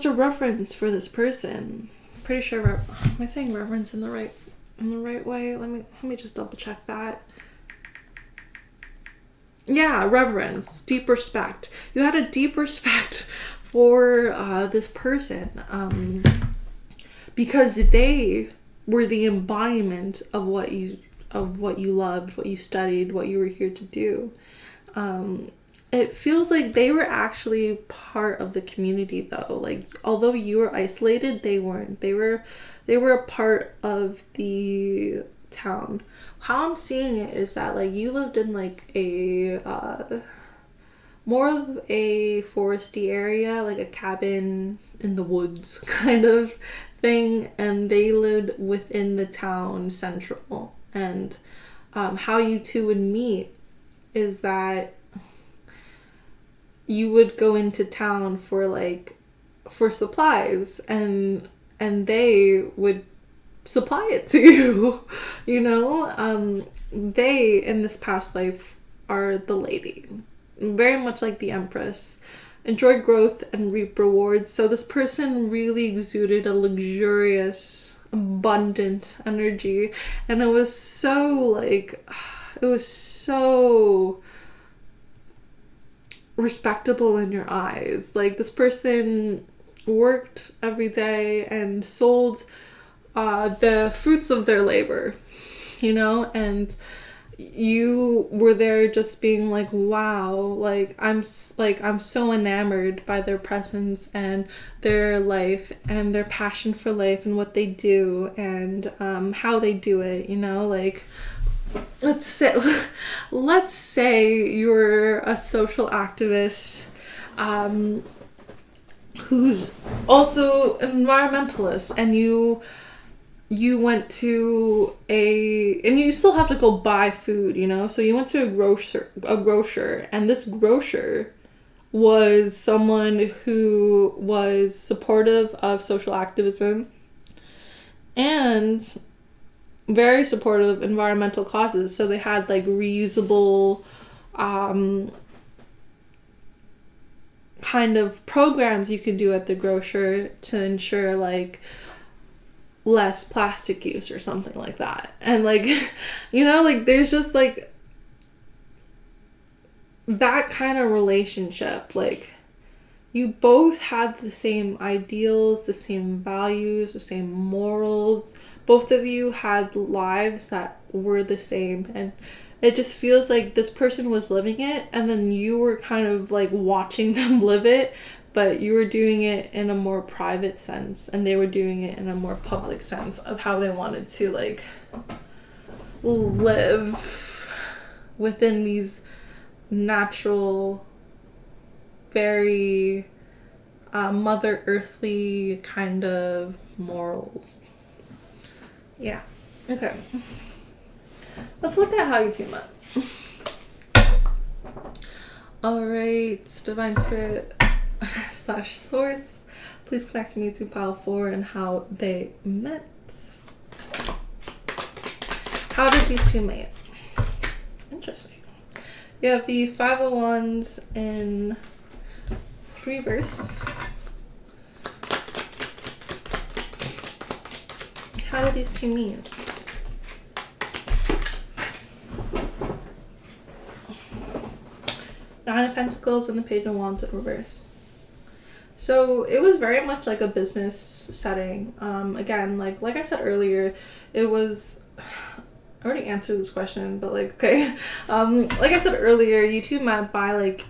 reverence for this person. Pretty sure am I saying reverence in the right way? Let me just double check that. Yeah, reverence, deep respect. You had a deep respect for this person because they were the embodiment of what you loved, what you studied, what you were here to do. It feels like they were actually part of the community though. Like, although you were isolated, they weren't. They were a part of the town. How I'm seeing it is that like you lived in like a more of a foresty area, like a cabin in the woods kind of thing, and they lived within the town central. And how you two would meet is that you would go into town for supplies, and they would supply it to you. You know, they in this past life are the lady, very much like the Empress. Enjoy growth and reap rewards. So this person really exuded a luxurious, abundant energy, and it was so respectable in your eyes. Like, this person worked every day and sold the fruits of their labor, you know, and you were there just being like, wow, like I'm so enamored by their presence and their life and their passion for life and what they do and how they do it, you know. Like, let's say you're a social activist who's also an environmentalist, and you went to and you still have to go buy food, you know? So you went to a grocer, and this grocer was someone who was supportive of social activism and very supportive of environmental causes. So they had like reusable kind of programs you could do at the grocer to ensure like less plastic use or something like that. And like, you know, like there's just like that kind of relationship. Like, you both had the same ideals, the same values, the same morals. Both of you had lives that were the same, and it just feels like this person was living it, and then you were kind of like watching them live it, but you were doing it in a more private sense, and they were doing it in a more public sense of how they wanted to like live within these natural, very Mother Earthly kind of morals. Yeah. Okay. Let's look at how you two met. Alright, Divine Spirit / Source, please connect me to pile 4 and how they met. How did these two meet? Interesting. You have the 5 of Wands in reverse. How did these two meet? Nine of Pentacles and the Page of Wands in reverse. So it was very much like a business setting. Again, like I said earlier, it was... I already answered this question, but like, okay. Like I said earlier, you two met by like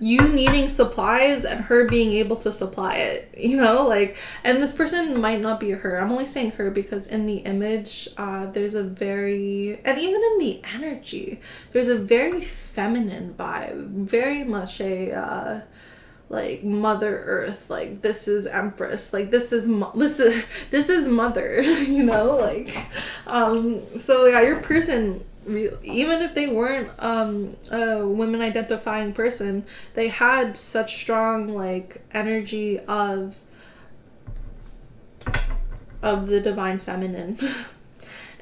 you needing supplies and her being able to supply it, you know, like, and this person might not be her. I'm only saying her because in the image, there's a very, and even in the energy, there's a very feminine vibe, very much a, like Mother Earth, like this is Empress, like this is Mother, you know, like, so yeah, your person, even if they weren't a women identifying person, they had such strong like energy of the divine feminine.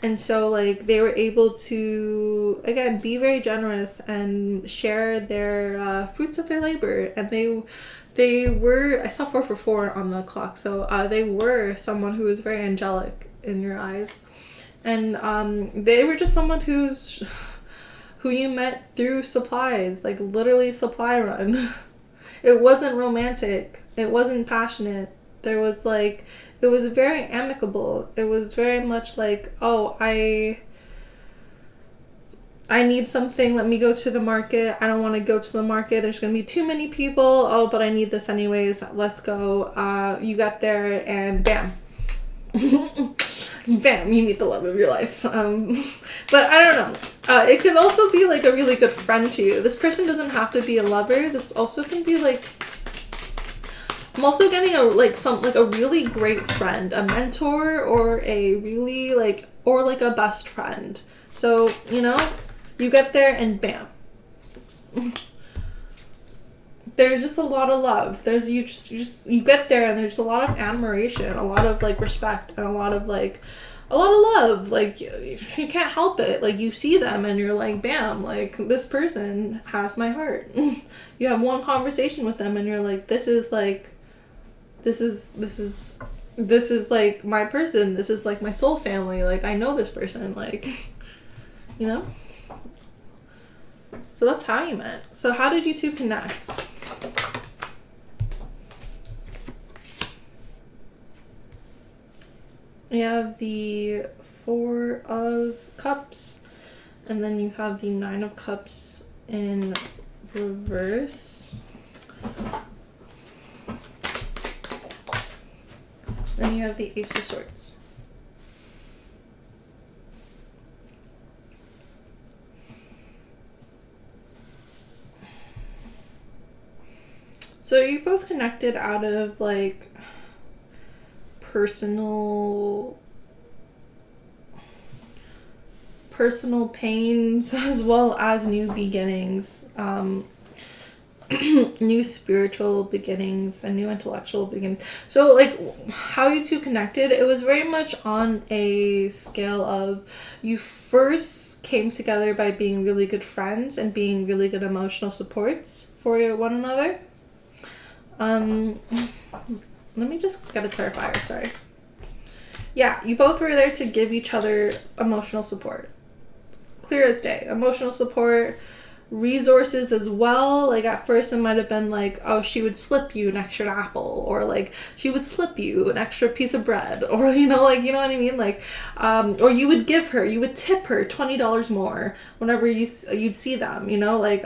And so like they were able to, again, be very generous and share their fruits of their labor. And they were, I saw 4 for 4 on the clock, so they were someone who was very angelic in your eyes. And they were just someone who you met through supplies, like literally supply run. It wasn't romantic. It wasn't passionate. There was like, it was very amicable. It was very much like, oh, I need something. Let me go to the market. I don't want to go to the market. There's going to be too many people. Oh, but I need this anyways. Let's go. You got there and bam. Bam, you meet the love of your life. But I don't know. It could also be like a really good friend to you. This person doesn't have to be a lover. This also can be like, I'm also getting a really great friend, a mentor, or a really or a best friend. So, you know, you get there and bam. There's just a lot of love. There's you get there and there's a lot of admiration, a lot of like respect, and a lot of love. Like you can't help it. Like you see them and you're like, bam, like this person has my heart. You have one conversation with them and you're like, this is like my person. This is like my soul family. Like I know this person, like, you know? So that's how you met. So how did you two connect? You have the 4 of Cups, and then you have the 9 of Cups in reverse. Then you have the Ace of Swords. So you both connected out of like personal pains as well as new beginnings, new spiritual beginnings and new intellectual beginnings. So like how you two connected, it was very much on a scale of you first came together by being really good friends and being really good emotional supports for one another. Let me just get a clarifier, sorry. Yeah, you both were there to give each other emotional support. Clear as day. Emotional support, resources as well. Like at first it might have been like, oh, she would slip you an extra apple, or like she would slip you an extra piece of bread, or like, you know what I mean, like or you would tip her $20 more whenever you'd see them, like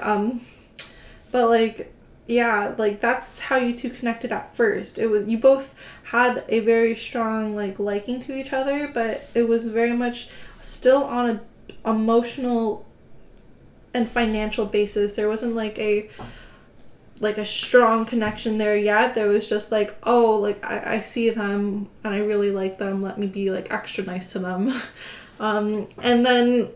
but like, yeah, like that's how you two connected at first. It was, you both had a very strong like liking to each other, but it was very much still on a emotional and financial basis. There wasn't like a strong connection there yet. There was just like, oh, like I see them and I really like them, let me be like extra nice to them. And then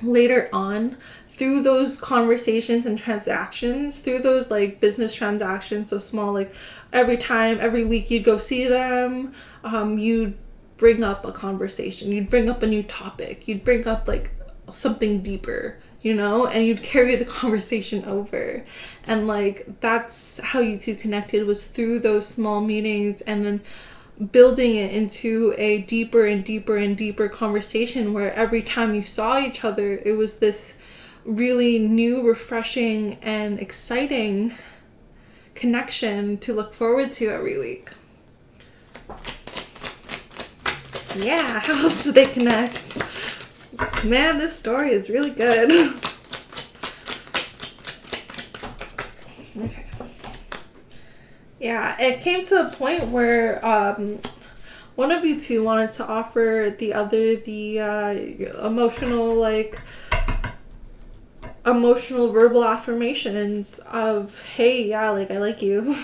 later on, through those conversations and transactions, through those like business transactions, so small, like every week you'd go see them, you'd bring up a conversation, you'd bring up a new topic, you'd bring up like something deeper, and you'd carry the conversation over. And like that's how you two connected, was through those small meetings, and then building it into a deeper and deeper and deeper conversation where every time you saw each other, it was this really new, refreshing, and exciting connection to look forward to every week. Yeah, how else do they connect? Man, this story is really good. Okay. Yeah, it came to a point where one of you two wanted to offer the other the emotional verbal affirmations of, hey, yeah, like I like you.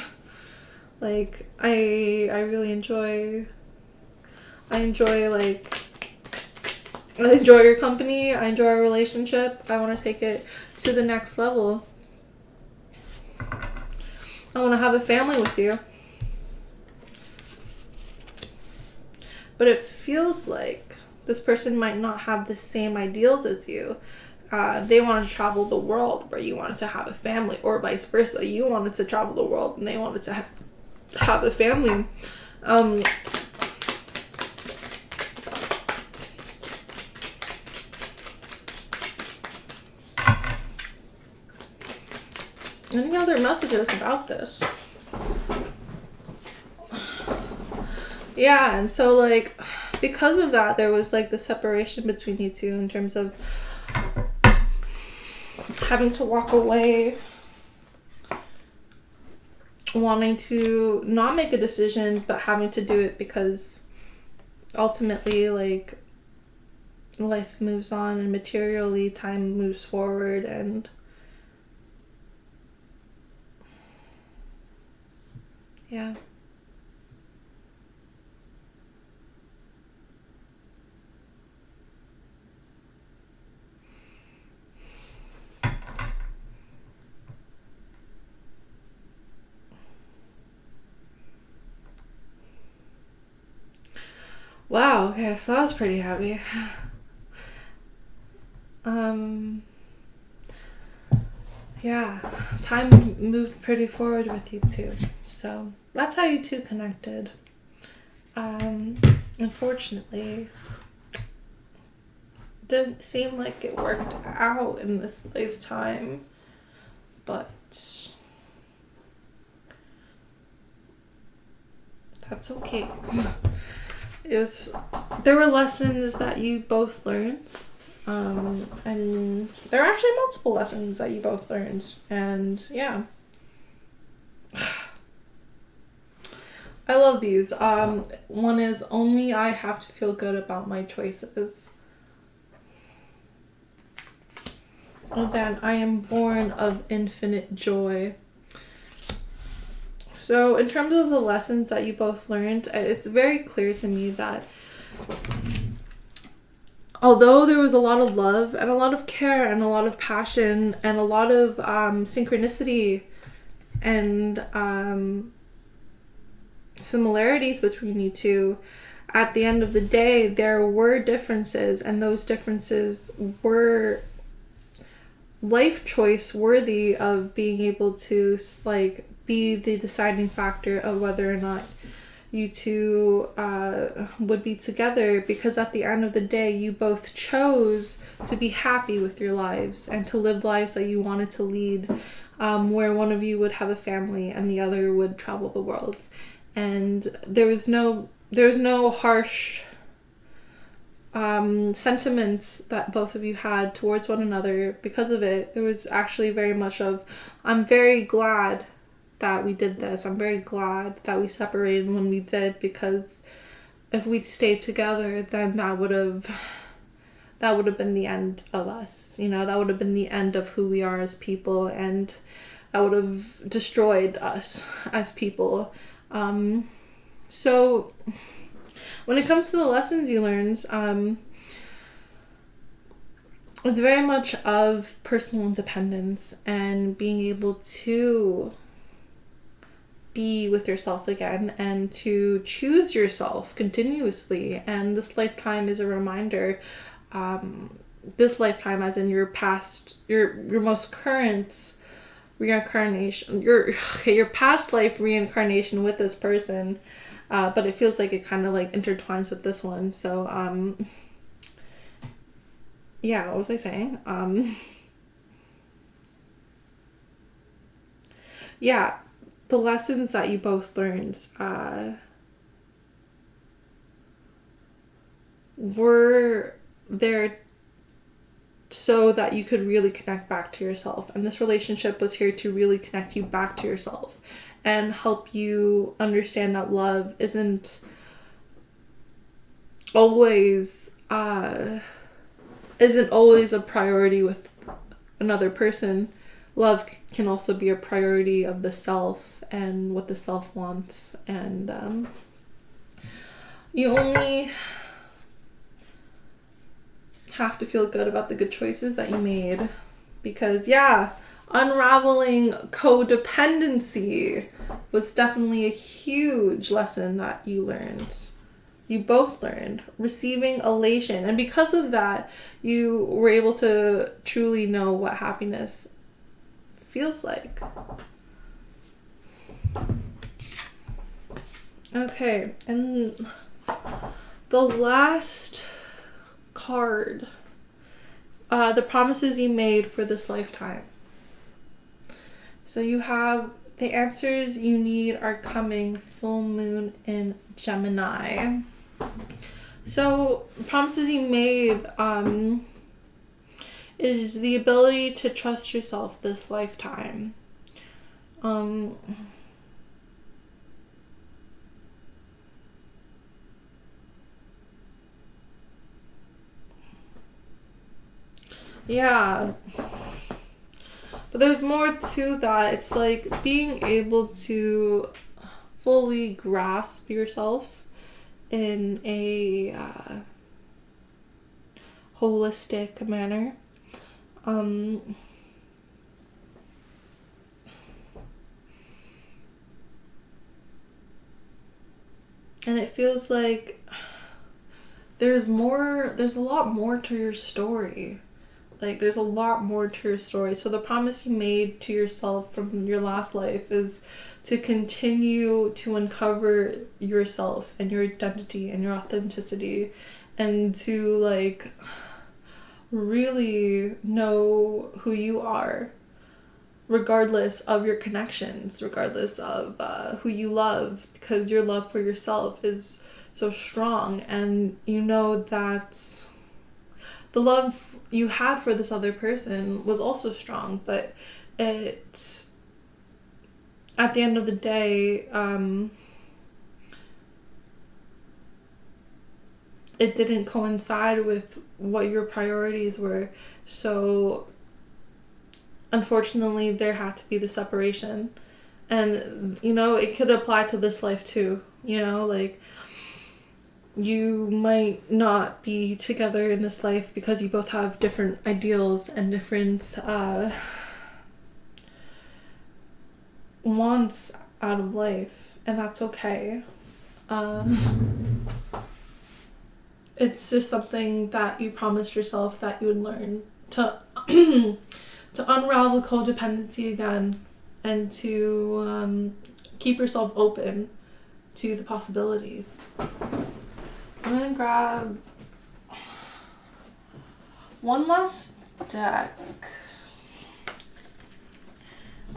Like I really enjoy your company, I enjoy our relationship, I want to take it to the next level. I want to have a family with you. But it feels like this person might not have the same ideals as you. They wanted to travel the world where you wanted to have a family, or vice versa. You wanted to travel the world and they wanted to have a family. Any other messages about this? Yeah, and so like because of that, there was like the separation between you two in terms of having to walk away, wanting to not make a decision, but having to do it because ultimately like life moves on and materially time moves forward, and yeah. Wow, okay, so that was pretty heavy. Yeah, time moved pretty forward with you two. So that's how you two connected. Unfortunately, didn't seem like it worked out in this lifetime, but that's okay. There were lessons that you both learned, and there are actually multiple lessons that you both learned, and yeah. I love these. One is, only I have to feel good about my choices. And then, I am born of infinite joy. So in terms of the lessons that you both learned, it's very clear to me that although there was a lot of love and a lot of care and a lot of passion and a lot of synchronicity and similarities between you two, at the end of the day, there were differences, and those differences were life choice worthy of being able to like be the deciding factor of whether or not you two would be together, because at the end of the day you both chose to be happy with your lives and to live lives that you wanted to lead, where one of you would have a family and the other would travel the world. And there was no harsh sentiments that both of you had towards one another because of it. There was actually very much of, I'm very glad that we did this. I'm very glad that we separated when we did, because if we'd stayed together, then that would have been the end of us. That would have been the end of who we are as people, and that would have destroyed us as people. So when it comes to the lessons you learned, it's very much of personal independence and being able to be with yourself again and to choose yourself continuously. And this lifetime is a reminder, this lifetime as in your past, your most current reincarnation, your past life reincarnation with this person, but it feels like it kind of like intertwines with this one. So what was I saying? The lessons that you both learned were there so that you could really connect back to yourself. And this relationship was here to really connect you back to yourself and help you understand that love isn't always a priority with another person. Love can also be a priority of the self and what the self wants. And you only have to feel good about the good choices that you made, because unraveling codependency was definitely a huge lesson that you both learned. Receiving elation, and because of that you were able to truly know what happiness feels like. Okay, and the last card, the promises you made for this lifetime. So you have the answers you need are coming, full moon in Gemini. So promises you made is the ability to trust yourself this lifetime. But there's more to that. It's like being able to fully grasp yourself in a holistic manner. And it feels like there's a lot more to your story. There's a lot more to your story. So the promise you made to yourself from your last life is to continue to uncover yourself and your identity and your authenticity, and to really know who you are, regardless of your connections, regardless of who you love, because your love for yourself is so strong. And you know that the love you had for this other person was also strong, but it's, at the end of the day, it didn't coincide with what your priorities were. So unfortunately there had to be the separation. And it could apply to this life too. You might not be together in this life because you both have different ideals and different wants out of life, and that's okay. It's just something that you promised yourself that you would learn to to unravel codependency again, and to keep yourself open to the possibilities. I'm gonna grab one last deck.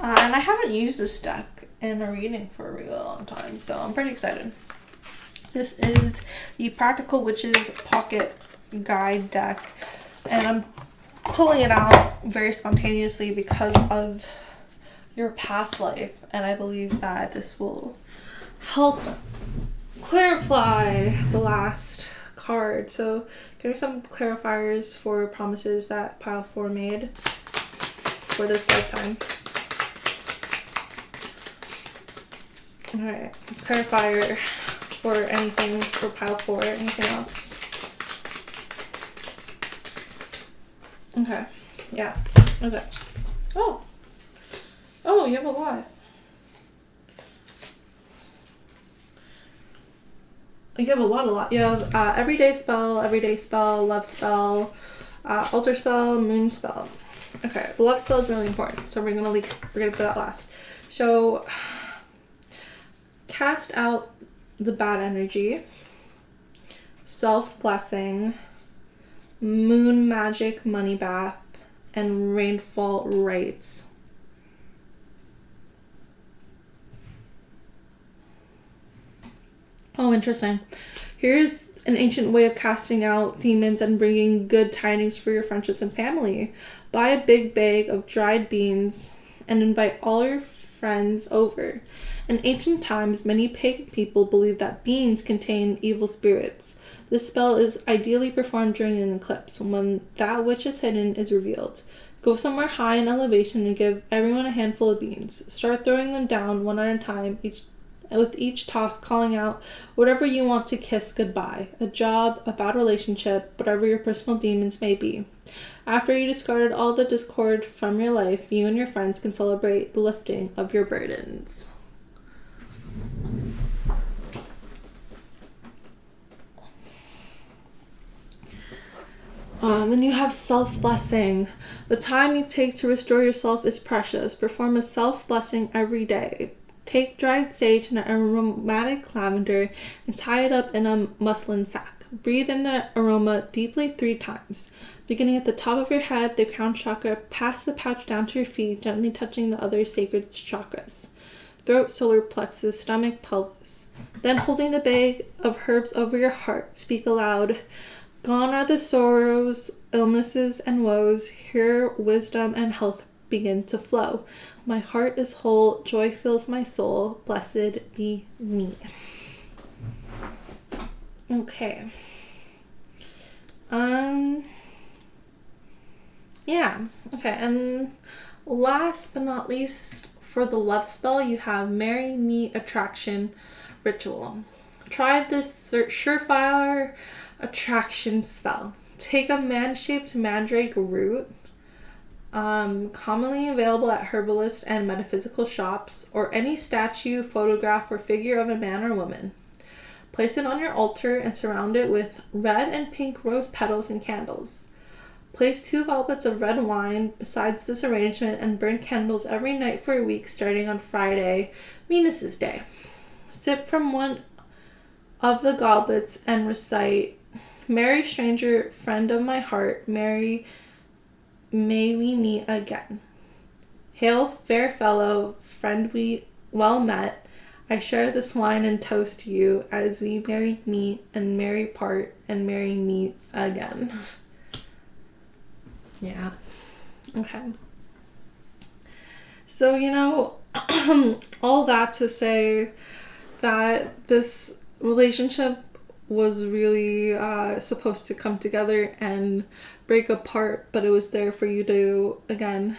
And I haven't used this deck in a reading for a really long time, so I'm pretty excited. This is the Practical Witches Pocket Guide deck, and I'm pulling it out very spontaneously because of your past life, and I believe that this will help clarify the last card. So give me some clarifiers for promises that pile 4 made for this lifetime. Alright, clarifier for anything for pile 4, anything else. Okay, yeah, okay. Oh, you have a lot. You have a lot. You have everyday spell, love spell, altar spell, moon spell. Okay, the love spell is really important, so we're gonna put that last. So cast out the bad energy, self-blessing, moon magic money bath, and rainfall rites. Oh, interesting. Here's an ancient way of casting out demons and bringing good tidings for your friendships and family. Buy a big bag of dried beans and invite all your friends over. In ancient times, many pagan people believed that beans contain evil spirits. This spell is ideally performed during an eclipse, when that which is hidden is revealed. Go somewhere high in elevation and give everyone a handful of beans. Start throwing them down one at a time, with each toss calling out whatever you want to kiss goodbye. A job, a bad relationship, whatever your personal demons may be. After you discarded all the discord from your life, you and your friends can celebrate the lifting of your burdens. Then you have self-blessing. The time you take to restore yourself is precious. Perform a self-blessing every day. Take dried sage and aromatic lavender and tie it up in a muslin sack. Breathe in the aroma deeply 3 times. Beginning at the top of your head, the crown chakra, pass the pouch down to your feet, gently touching the other sacred chakras. Throat, solar plexus, stomach, pelvis. Then holding the bag of herbs over your heart, speak aloud. Gone are the sorrows, illnesses, and woes. Here wisdom and health begin to flow. My heart is whole, joy fills my soul. Blessed be me. Okay. Yeah. Okay, and last but not least, for the love spell, you have Marry Me Attraction Ritual. Try this surefire attraction spell. Take a man-shaped mandrake root, commonly available at herbalist and metaphysical shops, or any statue, photograph, or figure of a man or woman. Place it on your altar and surround it with red and pink rose petals and candles. Place 2 goblets of red wine besides this arrangement and burn candles every night for a week starting on Friday, Venus's Day. Sip from one of the goblets and recite, Merry stranger, friend of my heart, may we meet again. Hail, fair fellow, friend we well met. I share this wine and toast you as we merry meet and merry part and merry meet again. Yeah. Okay. So, all that to say that this relationship was really supposed to come together and break apart, but it was there for you to, again,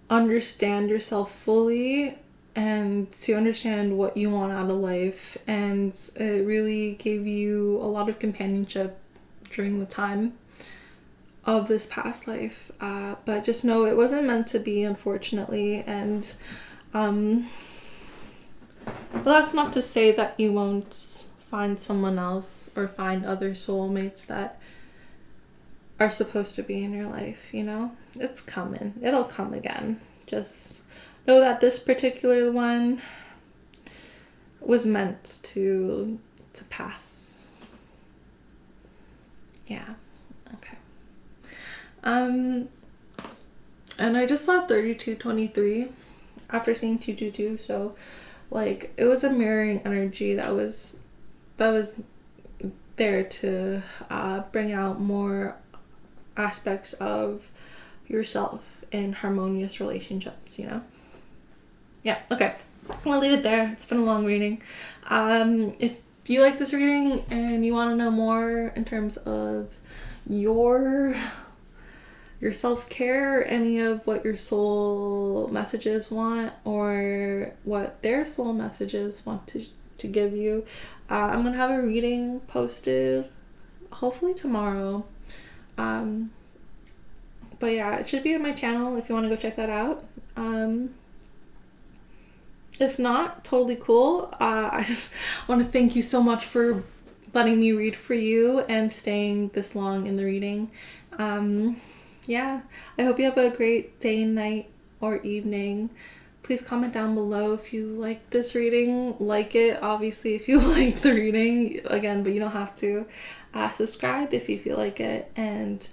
understand yourself fully and to understand what you want out of life. And it really gave you a lot of companionship during the time of this past life. But just know it wasn't meant to be, unfortunately. And well, that's not to say that you won't find someone else or find other soulmates that are supposed to be in your life, It's coming. It'll come again. Just know that this particular one was meant to pass. Yeah. Okay. And I just saw 3223 after seeing 222, so like it was a mirroring energy that was there to bring out more aspects of yourself in harmonious relationships, you know? Yeah, okay. I'm gonna leave it there. It's been a long reading. If you like this reading and you want to know more in terms of your self-care, any of what your soul messages want or what their soul messages want to give you, I'm gonna have a reading posted hopefully tomorrow. But yeah, it should be on my channel if you want to go check that out. If not, totally cool. I just want to thank you so much for letting me read for you and staying this long in the reading. Yeah, I hope you have a great day, night, or evening. Please comment down below if you like this reading. Like it, obviously, if you like the reading, again, but you don't have to. Subscribe if you feel like it, and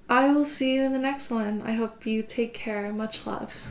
I will see you in the next one. I hope you take care. Much love.